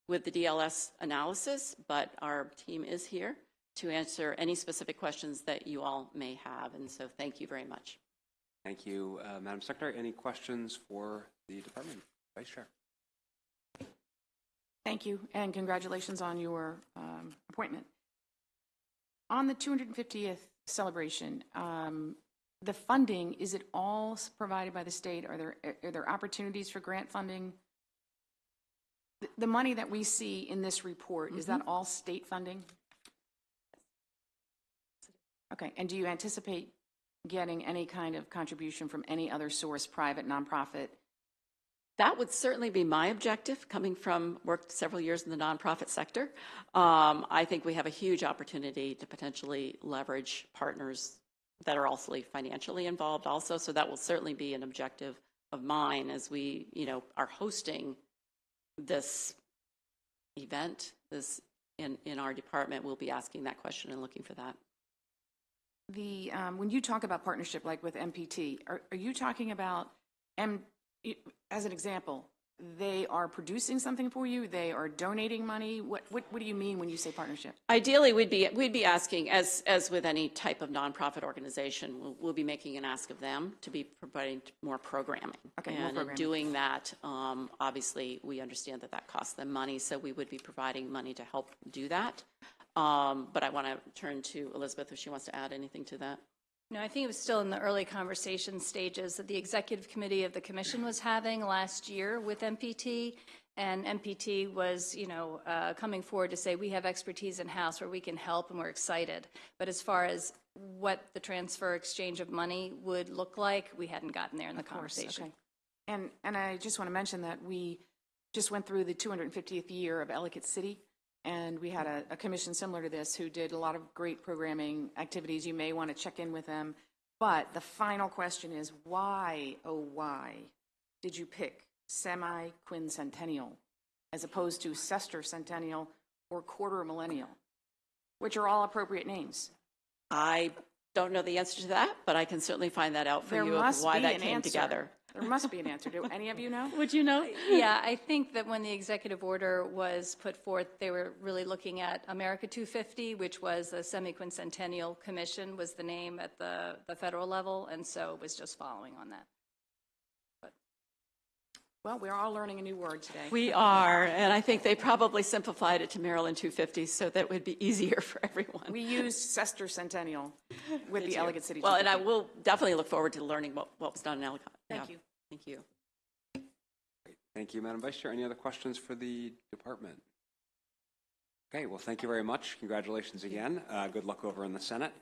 with the DLS analysis, but our team is here to answer any specific questions that you all may have. And so thank you very much. Thank you, Madam Secretary. Any questions for the department? Vice Chair. Thank you, and congratulations on your appointment. On the 250th celebration, the funding, is it all provided by the state? Are there opportunities for grant funding? The money that we see in this report, is that all state funding? Okay, and do you anticipate getting any kind of contribution from any other source, private, nonprofit? That would certainly be my objective, coming from worked several years in the nonprofit sector. I think we have a huge opportunity to potentially leverage partners that are also financially involved also. So that will certainly be an objective of mine as we, are hosting this event. This in our department, we'll be asking that question and looking for that. When you talk about partnership, like with MPT, are you talking about as an example, they are producing something for you, they are donating money? What do you mean when you say partnership? Ideally, we'd be asking, as with any type of nonprofit organization, we'll be making an ask of them to be providing more programming. Okay, and more programming. In doing that, obviously, we understand that costs them money, so we would be providing money to help do that. But I want to turn to Elizabeth if she wants to add anything to that. No, I think it was still in the early conversation stages that the executive committee of the commission was having last year with MPT. And MPT was, coming forward to say, we have expertise in-house where we can help and we're excited. But as far as what the transfer exchange of money would look like, we hadn't gotten there in the conversation. Okay. And I just want to mention that we just went through the 250th year of Ellicott City, and we had a commission similar to this who did a lot of great programming activities. You may want to check in with them. But the final question is, why, oh why, did you pick semi-quincentennial as opposed to sesquicentennial or quarter millennial, which are all appropriate names? I don't know the answer to that, but I can certainly find that out for you of why that came together. There must be an answer. Do any of you know? Would you know? Yeah, I think that when the executive order was put forth, they were really looking at America 250, which was a semi-quincentennial commission, was the name at the federal level, and so it was just following on that. Well, we're all learning a new word today. We are, and I think they probably simplified it to Maryland 250 so that it would be easier for everyone. We used sesquicentennial with the Ellicott City. Well, and I will definitely look forward to learning what was done in Ellicott. Thank you. Thank you. Great. Thank you, Madam Vice Chair. Any other questions for the department? Okay, well, thank you very much. Congratulations again. Good luck over in the Senate.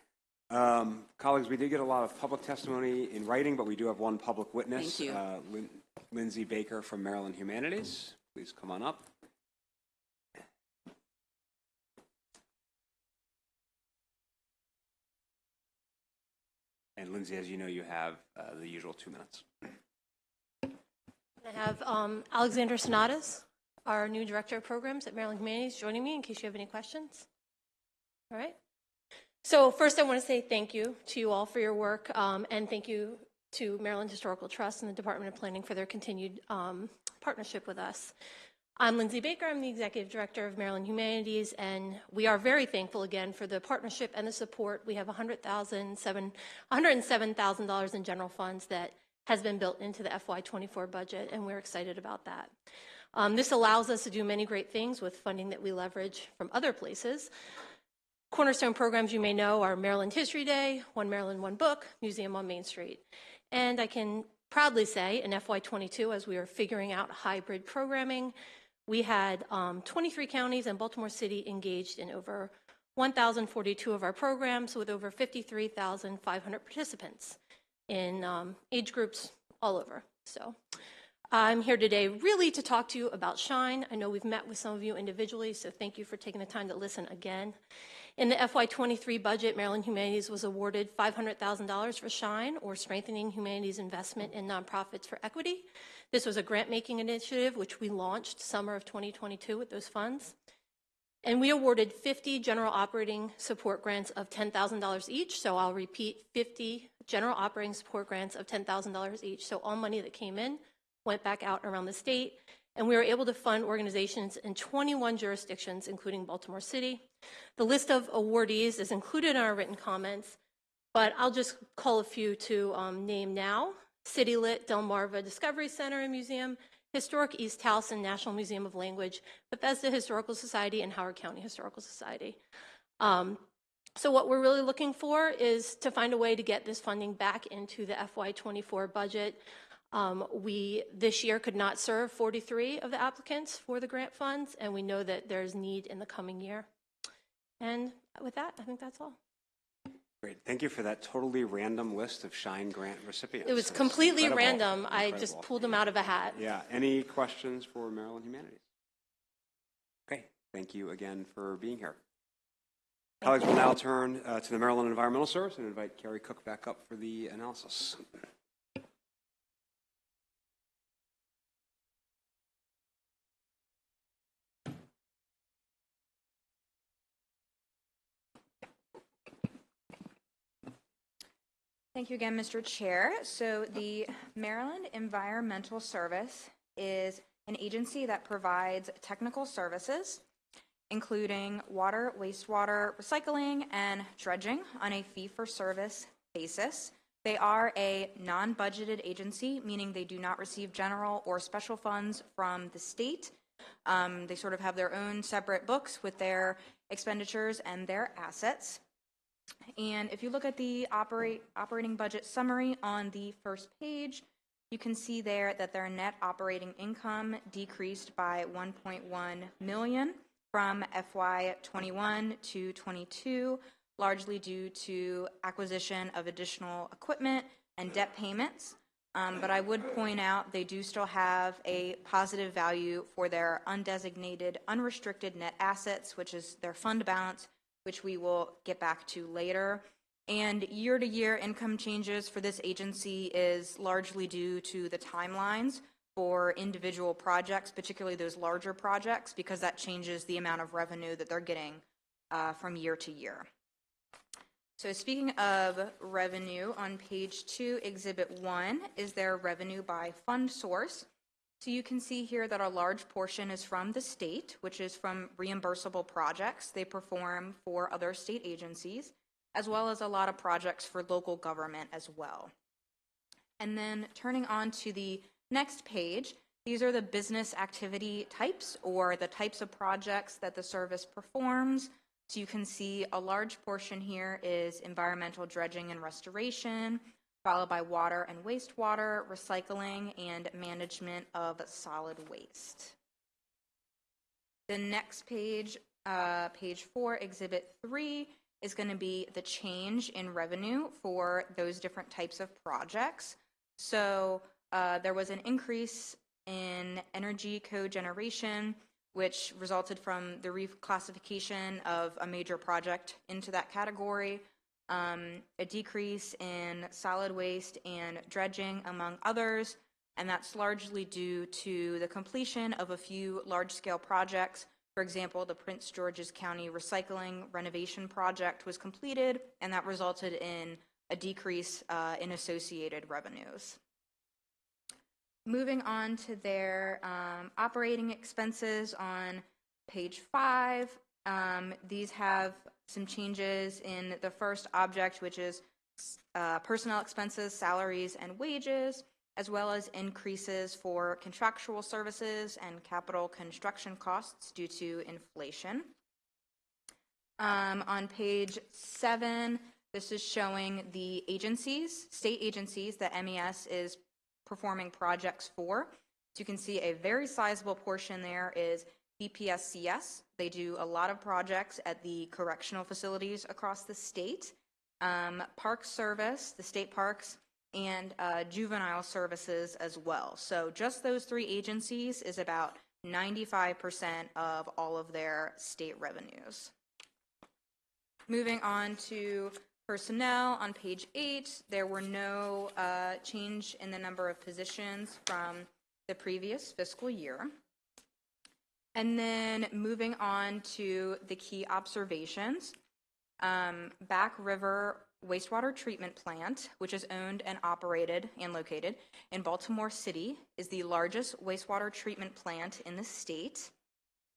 Colleagues, we did get a lot of public testimony in writing, but we do have one public witness. Thank you. Lindsay Baker from Maryland Humanities. Please come on up. And Lindsay, as you know, you have the usual 2 minutes. I have Alexander Sonatas, our new Director of Programs at Maryland Humanities, joining me in case you have any questions. All right. So first I want to say thank you to you all for your work, and thank you to Maryland Historical Trust and the Department of Planning for their continued partnership with us. I'm Lindsay Baker. I'm the Executive Director of Maryland Humanities, and we are very thankful again for the partnership and the support. We have $107,000 in general funds that has been built into the FY24 budget, and we're excited about that. This allows us to do many great things with funding that we leverage from other places. Cornerstone programs you may know are Maryland History Day, One Maryland, One Book, Museum on Main Street. And I can proudly say in FY22, as we were figuring out hybrid programming, we had 23 counties and Baltimore City engaged in over 1,042 of our programs with over 53,500 participants in age groups all over. So I'm here today really to talk to you about SHINE. I know we've met with some of you individually, so thank you for taking the time to listen again. In the FY23 budget, Maryland Humanities was awarded $500,000 for SHINE, or Strengthening Humanities Investment in Nonprofits for Equity. This was a grant-making initiative which we launched summer of 2022 with those funds. And we awarded 50 general operating support grants of $10,000 each. So I'll repeat, 50 general operating support grants of $10,000 each. So all money that came in went back out around the state. And we were able to fund organizations in 21 jurisdictions, including Baltimore City. The list of awardees is included in our written comments, but I'll just call a few to name now. City Lit Delmarva Discovery Center and Museum, Historic East Towson National Museum of Language, Bethesda Historical Society, and Howard County Historical Society. So what we're really looking for is to find a way to get this funding back into the FY24 budget. We, this year, could not serve 43 of the applicants for the grant funds, and we know that there's need in the coming year. And with that, I think that's all. Great. Thank you for that totally random list of SHINE grant recipients. It was That's completely incredible. random. I just pulled them out of a hat. Yeah. Any questions for Maryland Humanities? Okay. Thank you again for being here. Colleagues, will now turn to the Maryland Environmental Service and invite Carrie Cook back up for the analysis. Thank you again, Mr. Chair. So the Maryland Environmental Service is an agency that provides technical services, including water, wastewater, recycling, and dredging on a fee-for-service basis. They are a non-budgeted agency, meaning they do not receive general or special funds from the state. They sort of have their own separate books with their expenditures and their assets. And if you look at the operating budget summary on the first page, you can see there that their net operating income decreased by 1.1 million from FY 21 to 22, largely due to acquisition of additional equipment and debt payments. But I would point out they do still have a positive value for their undesignated, unrestricted net assets, which is their fund balance, which we will get back to later. And year-to-year income changes for this agency is largely due to the timelines for individual projects, particularly those larger projects, because that changes the amount of revenue that they're getting from year to year. So speaking of revenue, on page 2, Exhibit 1 is their revenue by fund source. So you can see here that a large portion is from the state, which is from reimbursable projects they perform for other state agencies, as well as a lot of projects for local government as well. And then turning on to the next page, these are the business activity types, or the types of projects that the service performs. So you can see a large portion here is environmental dredging and restoration, followed by water and wastewater, recycling, and management of solid waste. The next page, page 4, Exhibit 3, is going to be the change in revenue for those different types of projects. So there was an increase in energy cogeneration, which resulted from the reclassification of a major project into that category, a decrease in solid waste and dredging, among others, and that's largely due to the completion of a few large-scale projects. For example, the Prince George's County recycling renovation project was completed, and that resulted in a decrease in associated revenues. Moving on to their operating expenses on page 5, these have some changes in the first object, which is personnel expenses, salaries, and wages, as well as increases for contractual services and capital construction costs due to inflation. On page 7, this is showing the agencies, state agencies that MES is performing projects for. So you can see a very sizable portion there is BPSCS. They do a lot of projects at the correctional facilities across the state. Park Service, the state parks, and juvenile services as well. So just those 3 agencies is about 95% of all of their state revenues. Moving on to personnel, on page 8, there were no change in the number of positions from the previous fiscal year. And then moving on to the key observations, Back River Wastewater Treatment Plant, which is owned and operated and located in Baltimore City, is the largest wastewater treatment plant in the state.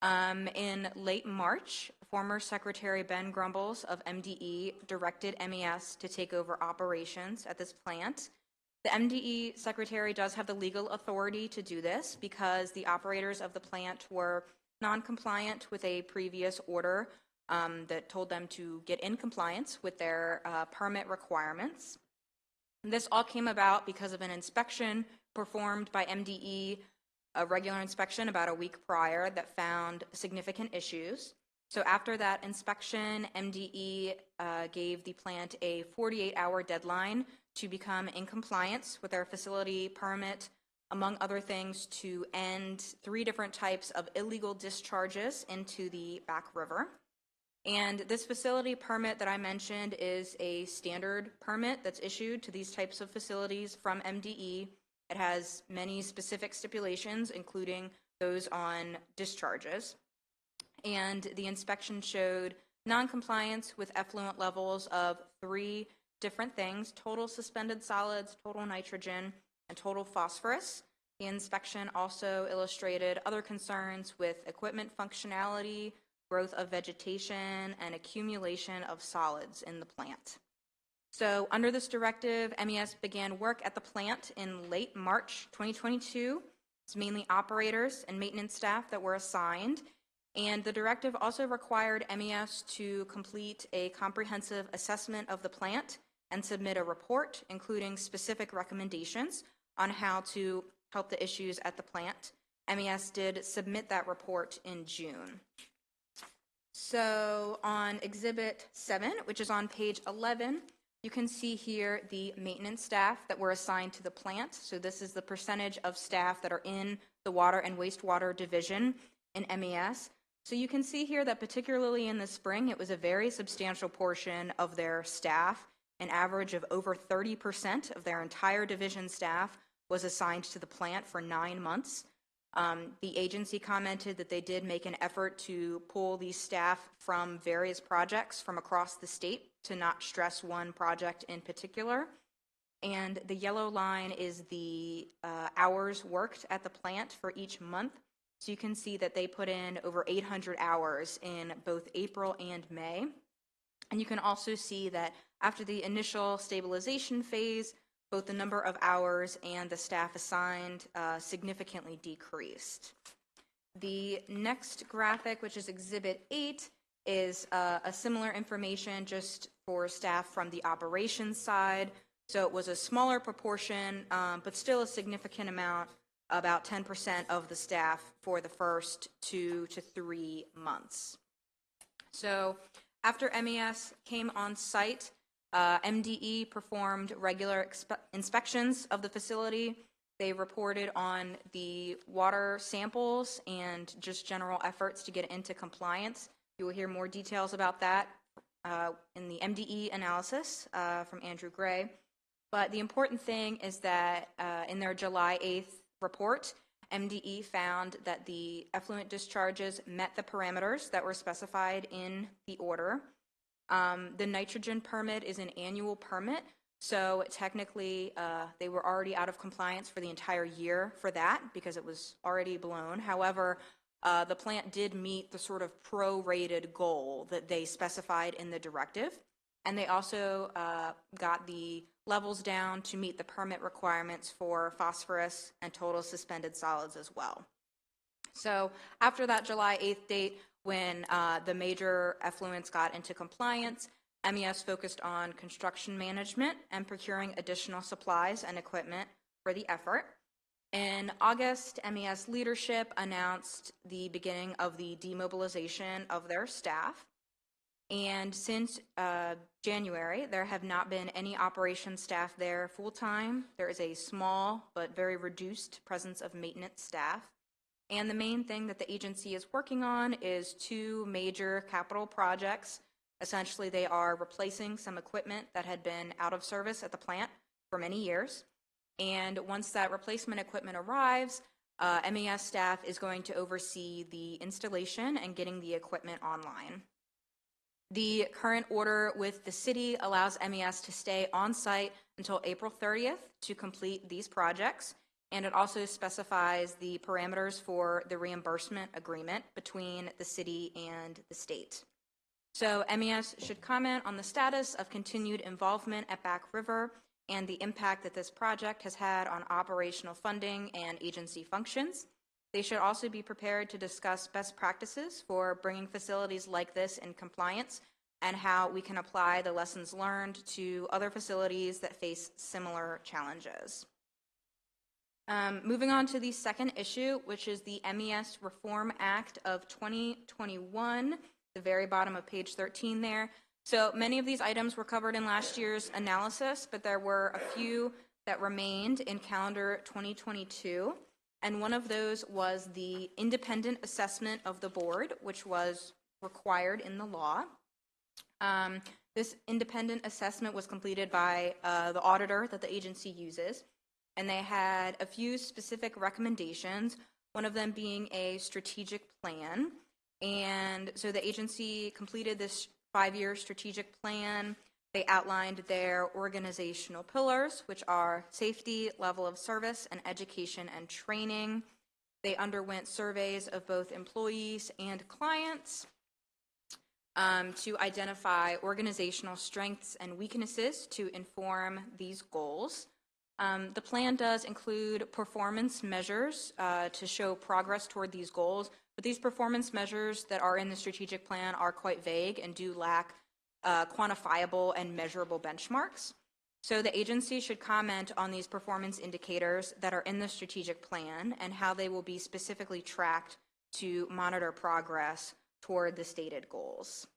In late March, former Secretary Ben Grumbles of MDE directed MES to take over operations at this plant. The MDE secretary does have the legal authority to do this because the operators of the plant were non-compliant with a previous order that told them to get in compliance with their permit requirements. And this all came about because of an inspection performed by MDE, a regular inspection about a week prior, that found significant issues. So after that inspection, MDE gave the plant a 48-hour deadline to become in compliance with their facility permit, among other things, to end 3 different types of illegal discharges into the Back River. And this facility permit that I mentioned is a standard permit that's issued to these types of facilities from MDE. It has many specific stipulations, including those on discharges. And the inspection showed non-compliance with effluent levels of 3 different things: total suspended solids, total nitrogen, and total phosphorus. The inspection also illustrated other concerns with equipment functionality, growth of vegetation, and accumulation of solids in the plant. So under this directive, MES began work at the plant in late March 2022. It's mainly operators and maintenance staff that were assigned. And the directive also required MES to complete a comprehensive assessment of the plant and submit a report, including specific recommendations on how to help the issues at the plant. MES did submit that report in June. So on Exhibit 7, which is on page 11, you can see here the maintenance staff that were assigned to the plant. So this is the percentage of staff that are in the water and wastewater division in MES. So you can see here that particularly in the spring, it was a very substantial portion of their staff. An average of over 30% of their entire division staff was assigned to the plant for 9 months. The agency commented that they did make an effort to pull these staff from various projects from across the state to not stress one project in particular. And the yellow line is the hours worked at the plant for each month. So you can see that they put in over 800 hours in both April and May. And you can also see that after the initial stabilization phase, both the number of hours and the staff assigned significantly decreased. The next graphic, which is Exhibit 8, is a similar information just for staff from the operations side. So it was a smaller proportion, but still a significant amount, about 10% of the staff for the first 2 to 3 months. So after MES came on site, MDE performed regular inspections of the facility. They reported on the water samples and just general efforts to get into compliance. You will hear more details about that in the MDE analysis from Andrew Gray. But the important thing is that in their July 8th report, MDE found that the effluent discharges met the parameters that were specified in the order. The nitrogen permit is an annual permit, so technically they were already out of compliance for the entire year for that because it was already blown. However, the plant did meet the sort of prorated goal that they specified in the directive, and they also got the levels down to meet the permit requirements for phosphorus and total suspended solids as well. So after that July 8th date, when the major effluents got into compliance, MES focused on construction management and procuring additional supplies and equipment for the effort. In August, MES leadership announced the beginning of the demobilization of their staff. And since January, there have not been any operations staff there full-time. There is a small but very reduced presence of maintenance staff. And the main thing that the agency is working on is 2 major capital projects. Essentially, they are replacing some equipment that had been out of service at the plant for many years. And once that replacement equipment arrives, MES staff is going to oversee the installation and getting the equipment online. The current order with the city allows MES to stay on site until April 30th to complete these projects. And it also specifies the parameters for the reimbursement agreement between the city and the state. So MES should comment on the status of continued involvement at Back River and the impact that this project has had on operational funding and agency functions. They should also be prepared to discuss best practices for bringing facilities like this in compliance and how we can apply the lessons learned to other facilities that face similar challenges. Moving on to the second issue, which is the MES Reform Act of 2021, the very bottom of page 13 there. So many of these items were covered in last year's analysis, but there were a few that remained in calendar 2022. And one of those was the independent assessment of the board, which was required in the law. This independent assessment was completed by the auditor that the agency uses. And they had a few specific recommendations, one of them being a strategic plan. And so the agency completed this 5-year strategic plan. They outlined their organizational pillars, which are safety, level of service, and education and training. They underwent surveys of both employees and clients to identify organizational strengths and weaknesses to inform these goals. The plan does include performance measures to show progress toward these goals, but these performance measures that are in the strategic plan are quite vague and do lack quantifiable and measurable benchmarks. So the agency should comment on these performance indicators that are in the strategic plan and how they will be specifically tracked to monitor progress toward the stated goals.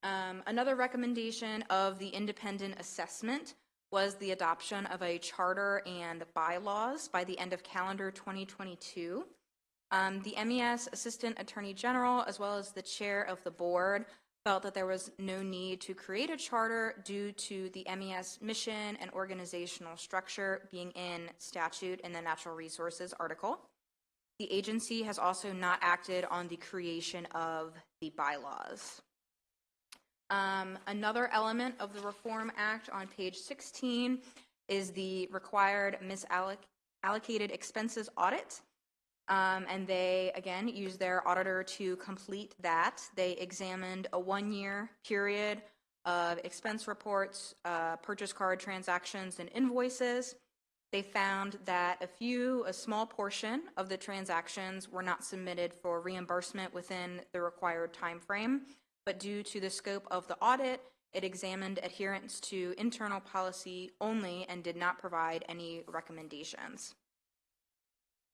Another recommendation of the independent assessment was the adoption of a charter and bylaws by the end of calendar 2022. The MES Assistant Attorney General, as well as the chair of the board, felt that there was no need to create a charter due to the MES mission and organizational structure being in statute in the Natural Resources article. The agency has also not acted on the creation of the bylaws. Another element of the Reform Act on page 16 is the required misallocated expenses audit. And they, again, used their auditor to complete that. They examined a 1-year period of expense reports, purchase card transactions, and invoices. They found that a small portion of the transactions were not submitted for reimbursement within the required time frame, but due to the scope of the audit, it examined adherence to internal policy only and did not provide any recommendations.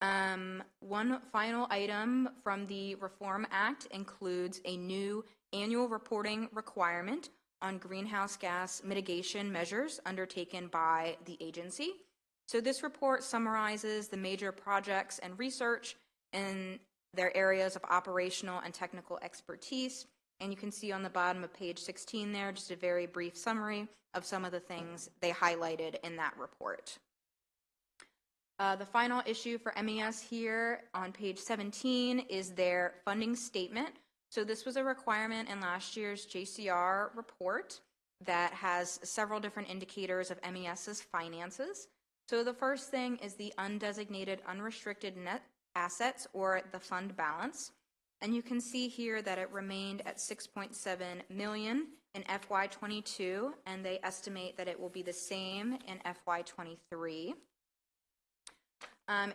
One final item from the Reform Act includes a new annual reporting requirement on greenhouse gas mitigation measures undertaken by the agency. So this report summarizes the major projects and research in their areas of operational and technical expertise. And you can see on the bottom of page 16 there, just a very brief summary of some of the things they highlighted in that report. The final issue for MES here on page 17 is their funding statement. So this was a requirement in last year's JCR report that has several different indicators of MES's finances. So the first thing is the undesignated unrestricted net assets, or the fund balance. And you can see here that it remained at $6.7 million in FY22, and they estimate that it will be the same in FY23.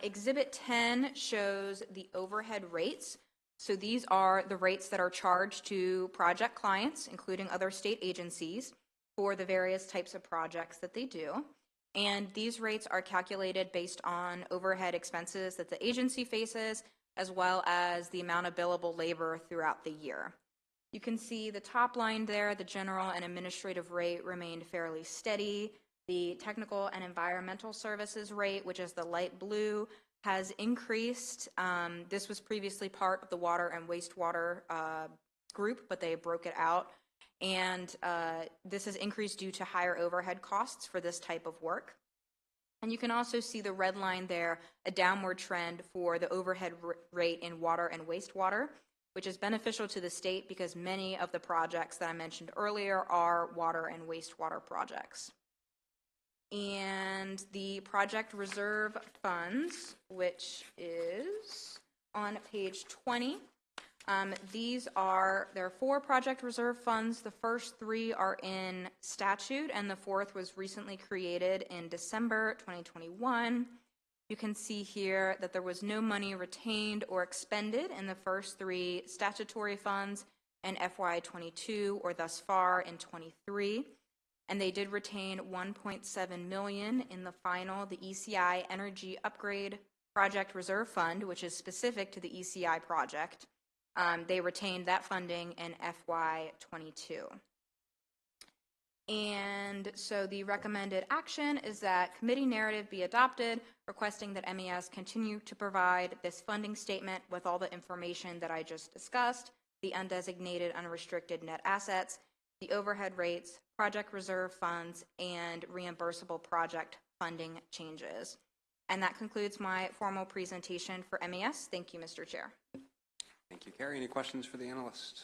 Exhibit 10 shows the overhead rates. So these are the rates that are charged to project clients, including other state agencies, for the various types of projects that they do. And these rates are calculated based on overhead expenses that the agency faces, as well as the amount of billable labor throughout the year. You can see the top line there, the general and administrative rate remained fairly steady. The technical and environmental services rate, which is the light blue, has increased. This was previously part of the water and wastewater group, but they broke it out. And this has increased due to higher overhead costs for this type of work. And you can also see the red line there, a downward trend for the overhead rate in water and wastewater, which is beneficial to the state because many of the projects that I mentioned earlier are water and wastewater projects. And the project reserve funds, which is on page 20. There are 4 project reserve funds. The first 3 are in statute, and the 4th was recently created in December 2021. You can see here that there was no money retained or expended in the first 3 statutory funds in FY22 or thus far in 23. And they did retain $1.7 million in the final, the ECI Energy Upgrade Project Reserve Fund, which is specific to the ECI project. They retained that funding in FY22. And so the recommended action is that committee narrative be adopted, requesting that MES continue to provide this funding statement with all the information that I just discussed, the undesignated unrestricted net assets, the overhead rates, project reserve funds, and reimbursable project funding changes. And that concludes my formal presentation for MES. Thank you, Mr. Chair. Thank you, Carrie. Any questions for the analyst?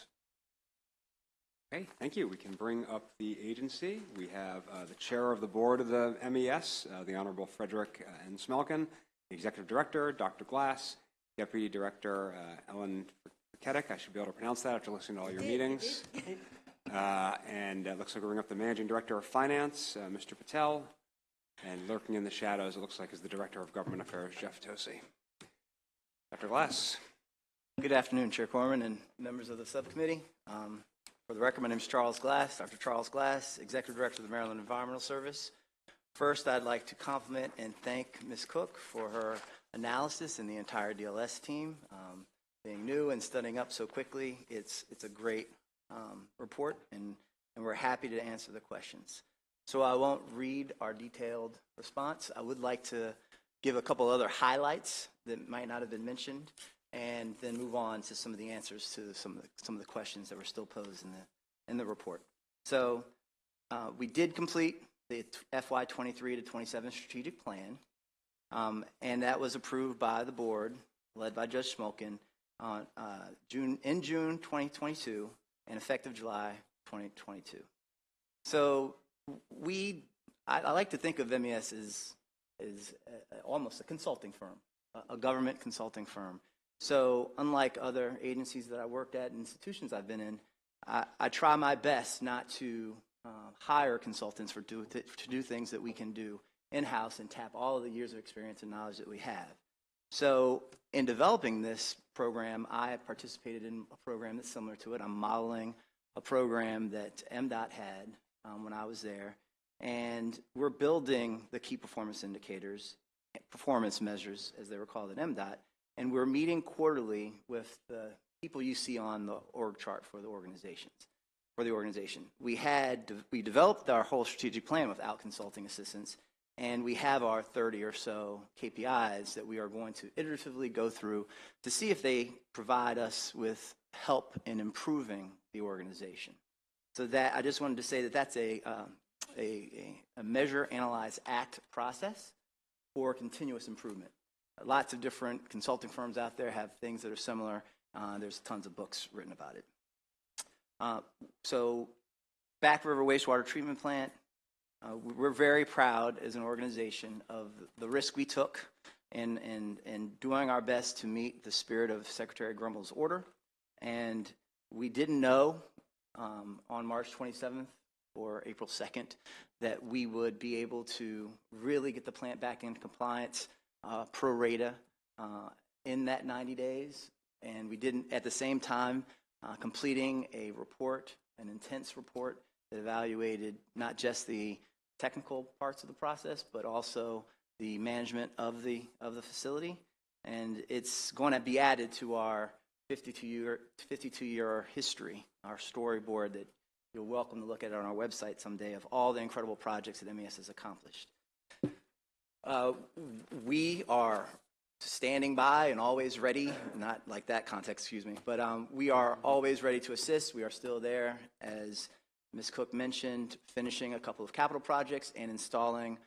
Okay, thank you. We can bring up the agency. We have the chair of the board of the MES, the Honorable Frederick N. Smelkin, the executive director, Dr. Glass, deputy director Ellen Kedik. I should be able to pronounce that after listening to all your meetings. And it looks like we're bringing up the managing director of finance, Mr. Patel, And lurking in the shadows, it looks like, is the Director of Government Affairs, Jeff Tosi. Dr. Glass. Good afternoon, Chair Corman and members of the subcommittee. For the record, my name is Charles Glass, Dr. Charles Glass, Executive Director of the Maryland Environmental Service. First, I'd like to compliment and thank Ms. Cook for her analysis and the entire DLS team. Being new and studying up so quickly, it's a great report, and we're happy to answer the questions. So I won't read our detailed response. I would like to give a couple other highlights that might not have been mentioned, and then move on to some of the answers to some of the questions that were still posed in the report. So we did complete the FY 23 to 27 strategic plan, and that was approved by the board, led by Judge Smolkin, on June 2022 and effective July 2022. So I like to think of MES as almost a consulting firm, a government consulting firm. So unlike other agencies that I worked at and institutions I've been in, I try my best not to hire consultants to do things that we can do in-house and tap all of the years of experience and knowledge that we have. So in developing this program, I participated in a program that's similar to it. I'm modeling a program that MDOT had when I was there. And we're building the key performance indicators, performance measures, as they were called at MDOT. And we're meeting quarterly with the people you see on the org chart for the organization. We developed our whole strategic plan without consulting assistance, and we have our 30 or so KPIs that we are going to iteratively go through to see if they provide us with help in improving the organization. So that I just wanted to say that that's a measure, analyze, act process for continuous improvement. Lots of different consulting firms out there have things that are similar. There's tons of books written about it. So Back River Wastewater Treatment Plant, we're very proud as an organization of the risk we took in doing our best to meet the spirit of Secretary Grumble's order. And we didn't know on March 27th or April 2nd that we would be able to really get the plant back into compliance pro rata in that 90 days. And we didn't, at the same time, completing a report, an intense report that evaluated not just the technical parts of the process, but also the management of the facility. And it's going to be added to our 52-year history, our storyboard that you're welcome to look at on our website someday of all the incredible projects that MES has accomplished. We are standing by and always ready, not like that context, excuse me, but we are always ready to assist. We are still there, as Ms. Cook mentioned, finishing a couple of capital projects and installing.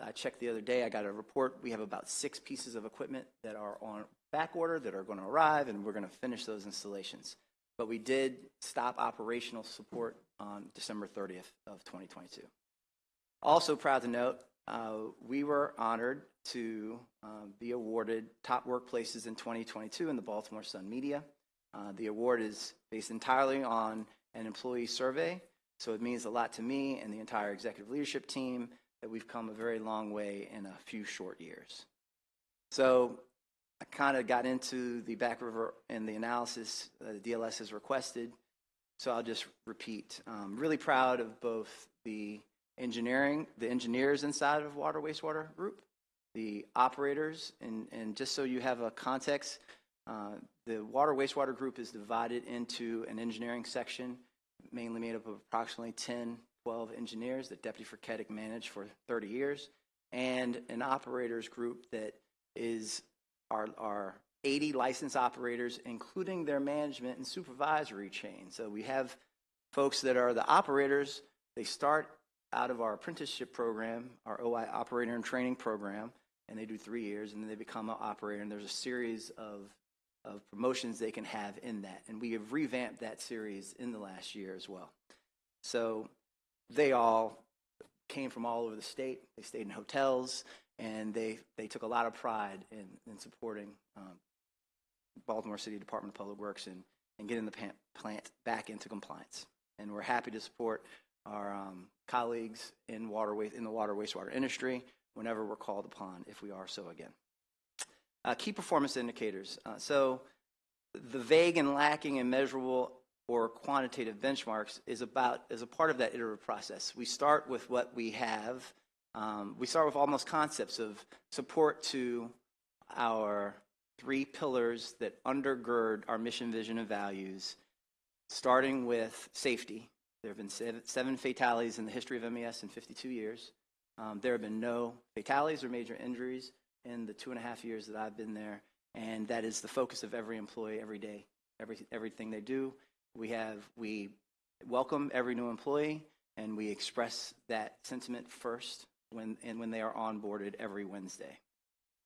I checked the other day, I got a report. We have about 6 pieces of equipment that are on back order that are going to arrive, and we're going to finish those installations. But we did stop operational support on December 30th of 2022. Also proud to note, we were honored to be awarded Top Workplaces in 2022 in the Baltimore Sun Media. The award is based entirely on an employee survey, so it means a lot to me and the entire executive leadership team that we've come a very long way in a few short years. So I kind of got into the Back River and the analysis the DLS has requested, so I'll just repeat. I'm really proud of both the engineers inside of Water Wastewater Group, the operators, and just so you have a context, the Water Wastewater Group is divided into an engineering section, mainly made up of approximately 10, 12 engineers that Deputy Furketic managed for 30 years, and an operators group that is our 80 licensed operators, including their management and supervisory chain. So we have folks that are the operators. They start out of our apprenticeship program, our OI operator and training program, and they do 3 years, and then they become an operator, and there's a series of promotions they can have in that. And we have revamped that series in the last year as well. So they all came from all over the state. They stayed in hotels, and they took a lot of pride in supporting Baltimore City Department of Public Works and getting the plant back into compliance. And we're happy to support our colleagues in the water wastewater industry. whenever we're called upon, if we are so again. Key performance indicators. So the vague and lacking in measurable or quantitative benchmarks is a part of that iterative process. We start with what we have. We start with almost concepts of support to our 3 pillars that undergird our mission, vision, and values, starting with safety. There have been 7 fatalities in the history of MES in 52 years. There have been no fatalities or major injuries in the 2.5 years that I've been there, and that is the focus of every employee every day, everything they do. We welcome every new employee, and we express that sentiment first when they are onboarded every Wednesday.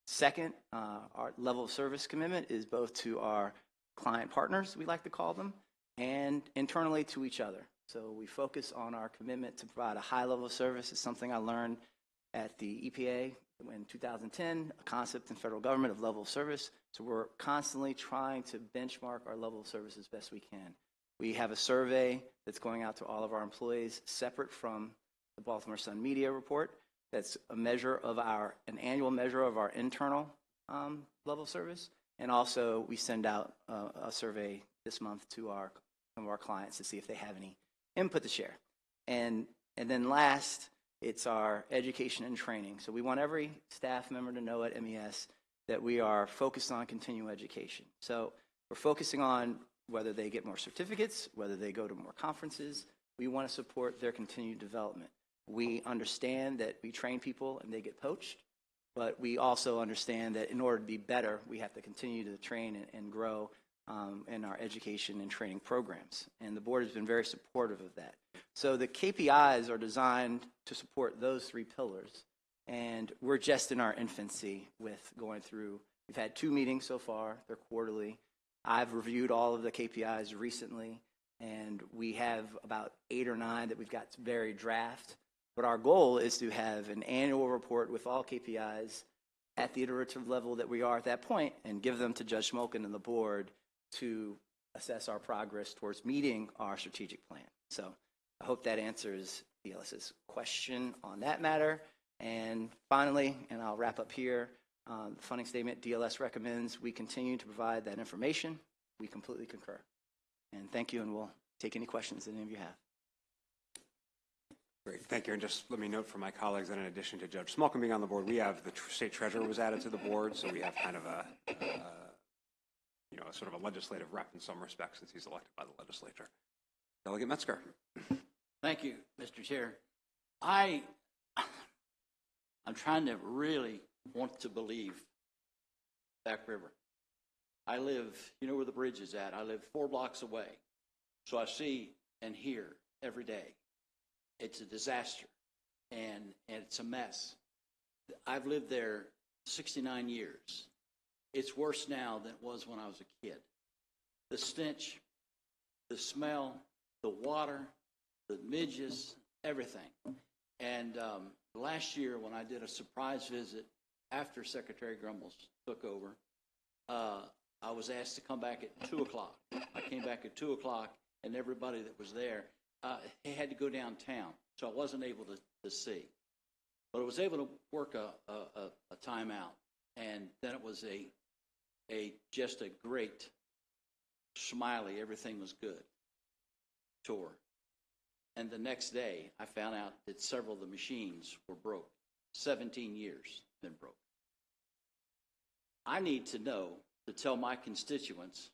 Second, our level of service commitment is both to our client partners, we like to call them, and internally to each other. So we focus on our commitment to provide a high level of service. It's something I learned at the EPA in 2010, a concept in federal government of level of service. So we're constantly trying to benchmark our level of service as best we can. We have a survey that's going out to all of our employees separate from the Baltimore Sun Media report. That's an annual measure of our internal level of service. And also we send out a survey this month to some of our clients to see if they have any input to share. And then last, it's our education and training. So we want every staff member to know at MES that we are focused on continuing education. So we're focusing on whether they get more certificates, whether they go to more conferences. We want to support their continued development. We understand that we train people and they get poached, but we also understand that in order to be better, we have to continue to train and grow in our education and training programs. And the board has been very supportive of that. So the KPIs are designed to support those 3 pillars. And we're just in our infancy with going through. We've had 2 meetings so far. They're quarterly. I've reviewed all of the KPIs recently, and we have about 8 or 9 that we've got very draft. But our goal is to have an annual report with all KPIs at the iterative level that we are at that point and give them to Judge Smolkin and the board to assess our progress towards meeting our strategic plan. So I hope that answers DLS's question on that matter. And finally, and I'll wrap up here, the funding statement, DLS recommends we continue to provide that information. We completely concur. And thank you, and we'll take any questions that any of you have. Great, thank you. And just let me note for my colleagues that in addition to Judge Smolkin being on the board, we have the state treasurer was added to the board, so we have kind of a sort of a legislative rep in some respects since he's elected by the legislature. Delegate Metzger. Thank you, Mr. Chair. I'm trying to really want to believe Back River. I live, you know where the bridge is at. I live 4 blocks away. So I see and hear every day. It's a disaster, and it's a mess. I've lived there 69 years. It's worse now than it was when I was a kid. The stench, the smell, the water, the midges, everything. And last year when I did a surprise visit after Secretary Grumbles took over, I was asked to come back at 2 o'clock. I came back at 2 o'clock, and everybody that was there, they had to go downtown, so I wasn't able to see. But I was able to work a timeout, and then it was just a great, smiley, everything was good tour. And the next day, I found out that several of the machines were broke. 17 years been broke. I need to know to tell my constituents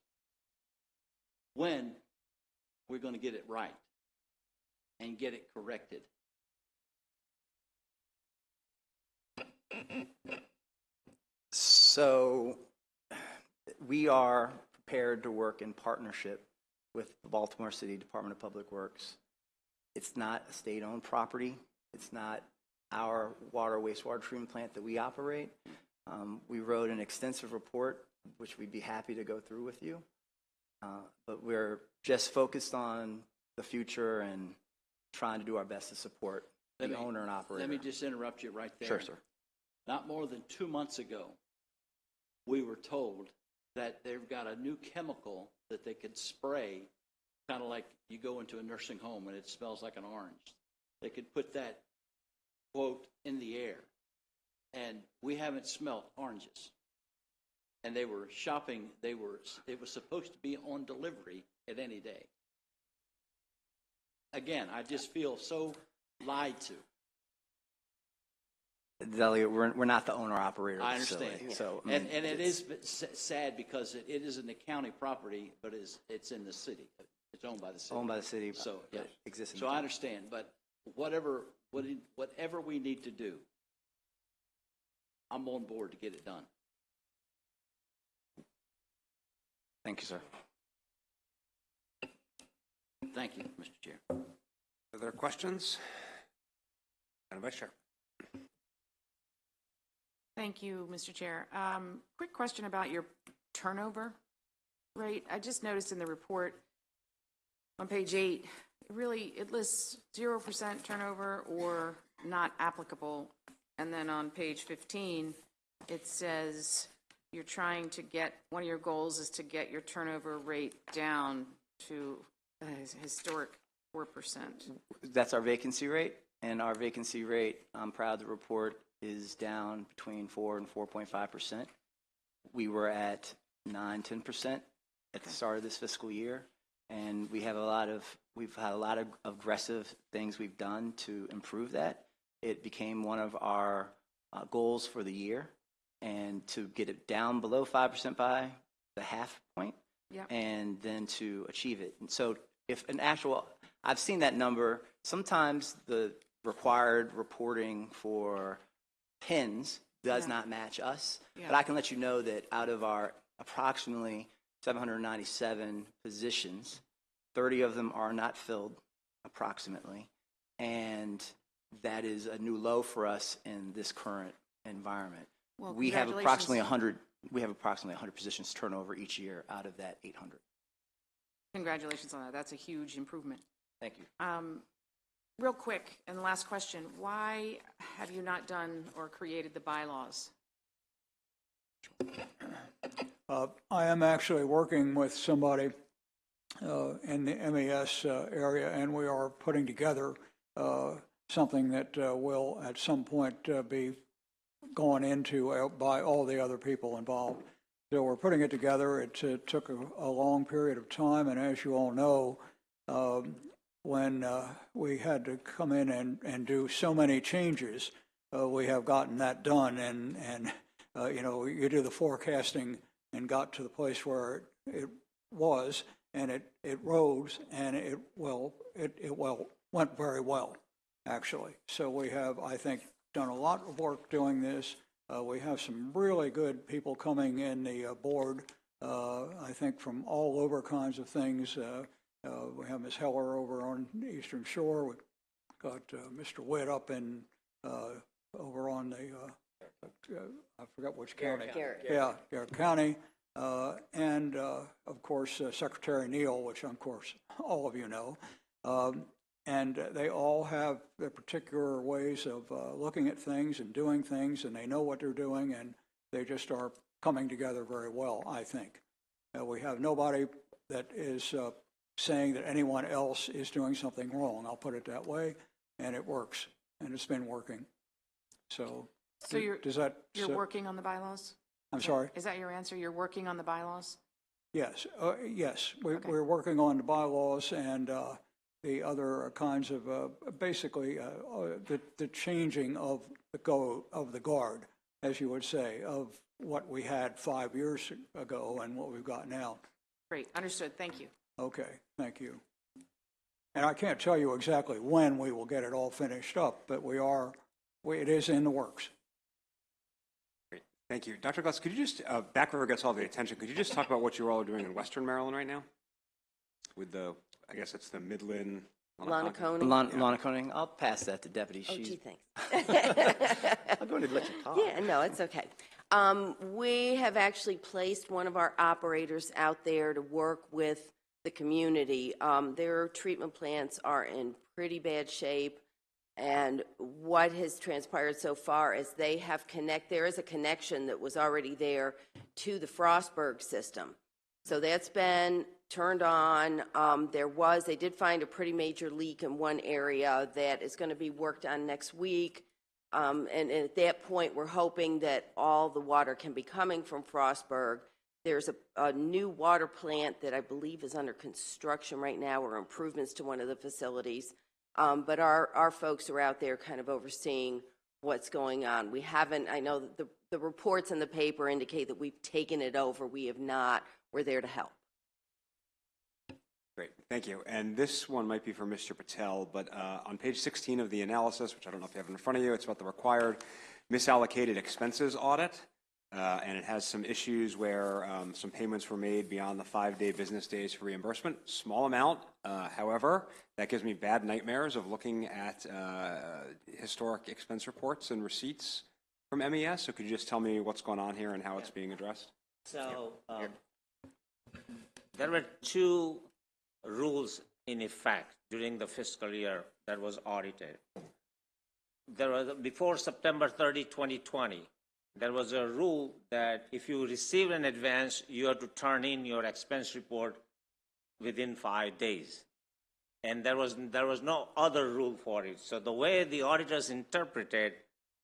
when we're going to get it right and get it corrected. So we are prepared to work in partnership with the Baltimore City Department of Public Works. It's not a state-owned property. It's not our water wastewater treatment plant that we operate. We wrote an extensive report, which we'd be happy to go through with you. But we're just focused on the future and trying to do our best to support the owner and operator. Let me just interrupt you right there. Sure, sir. Not more than 2 months ago, we were told that they've got a new chemical that they could spray, kind of like you go into a nursing home and it smells like an orange. They could put that, quote, in the air. and we haven't smelt oranges. And they were shopping, it was supposed to be on delivery at any day. Again, I just feel so lied to. Delia, we're not the owner operator of I the facility. understand. So, And it is sad because it isn't the county property, but it's in the city. It's owned by the city. owned by the city, So, but yeah. exists in So the I county. understand, but whatever we need to do, I'm on board to get it done. Thank you, sir. Thank you, Mr. Chair. Other questions? Madam Vice Chair. Thank you, Mr. Chair. Quick question about your turnover rate. I just noticed in the report on page 8, it lists 0% turnover or not applicable. And then on page 15, it says you're trying to get, one of your goals is to get your turnover rate down to a historic 4%. That's our vacancy rate, and our vacancy rate, I'm proud to report, is down between 4 and 4.5%. We were at 9-10% at the start of this fiscal year, and we've had a lot of aggressive things we've done to improve that. It became one of our goals for the year, and to get it down below 5% by the half point, Yep. and then to achieve it. And so if I've seen that number, sometimes the required reporting for PINs does not match us, but I can let you know that out of our approximately 797 positions, 30 of them are not filled, approximately, and that is a new low for us in this current environment. Well, We have approximately congratulations. 100 positions turnover each year out of that 800. Congratulations on that. That's a huge improvement. Thank you. Real quick, and last question, why have you not done or created the bylaws? I am actually working with somebody in the MES area, and we are putting together something that will at some point be gone into by all the other people involved. So we're putting it together. It took a long period of time, and as you all know, when we had to come in and do so many changes, we have gotten that done, and you do the forecasting and got to the place where it was, and it rose, and it went very well, actually. So we have, I think, done a lot of work doing this. We have some really good people coming in the board, I think from all over kinds of things. We have Ms. Heller over on the Eastern Shore. We've got Mr. Witt up in over on the, I forgot which county. Garrett. Yeah, Garrett County. And, of course, Secretary Neal, which, of course, all of you know. And they all have their particular ways of looking at things and doing things, and they know what they're doing, and they just are coming together very well, I think. We have nobody that is saying that anyone else is doing something wrong. I'll put it that way, and it works, and it's been working. So you're working on the bylaws? I'm sorry? Is that your answer? You're working on the bylaws? Yes, yes. Okay. We're working on the bylaws and the other kinds of, basically, the changing of the guard, as you would say, of what we had 5 years ago and what we've got now. Great, understood. Thank you. Okay, thank you. And I can't tell you exactly when we will get it all finished up, but it is in the works. Great. Thank you. Dr. Glass, could you just, back where it gets all the attention, could you just talk about what you all are doing in Western Maryland right now? With I guess it's the Midland. Lonaconing. I'll pass that to Deputy. Oh, gee, thanks. I'm going to let you talk. Yeah, no, it's okay. We have actually placed one of our operators out there to work with the community. Their treatment plants are in pretty bad shape, and what has transpired so far is there is a connection that was already there to the Frostburg system. So that's been turned on. They did find a pretty major leak in one area that is going to be worked on next week. And at that point, we're hoping that all the water can be coming from Frostburg. There's a new water plant that I believe is under construction right now, or improvements to one of the facilities. But our folks are out there kind of overseeing what's going on. We haven't, I know that the reports in the paper indicate that we've taken it over. We have not. We're there to help. Great, thank you. And this one might be for Mr. Patel, but on page 16 of the analysis, which I don't know if you have in front of you, it's about the required misallocated expenses audit. And it has some issues where some payments were made beyond the 5-day business days for reimbursement. Small amount, however, that gives me bad nightmares of looking at historic expense reports and receipts from MES. So could you just tell me what's going on here and how it's being addressed? So there were two rules in effect during the fiscal year that was audited. There was, before September 30, 2020, there was a rule that if you receive an advance, you have to turn in your expense report within 5 days. And there was no other rule for it. So the way the auditors interpreted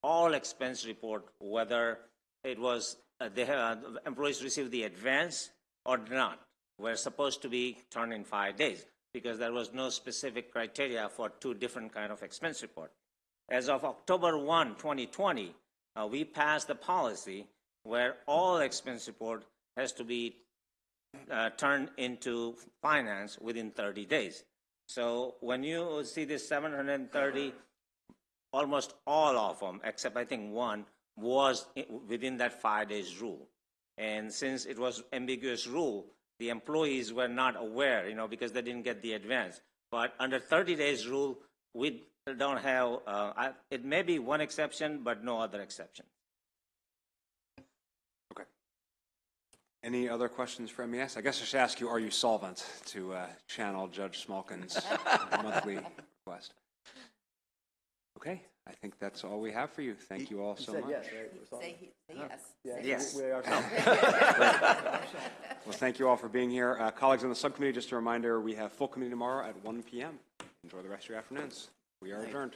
all expense report, whether it was employees received the advance or not, were supposed to be turned in 5 days, because there was no specific criteria for two different kind of expense report. As of October 1, 2020, we passed the policy where all expense report has to be turned into finance within 30 days. So when you see this 730, almost all of them, except I think one, was within that 5 days rule. And since it was ambiguous rule, the employees were not aware, because they didn't get the advance. But under 30 days rule, we don't have, it may be one exception, but no other exception. Okay. Any other questions for MES? I guess I should ask you, are you solvent, to channel Judge Smolkin's monthly request? Okay, I think that's all we have for you. Thank you all so much. Yes, right? Say yes. Yes. We are Well, thank you all for being here. Colleagues on the subcommittee, just a reminder, we have full committee tomorrow at 1 p.m. Enjoy the rest of your afternoons. We are adjourned.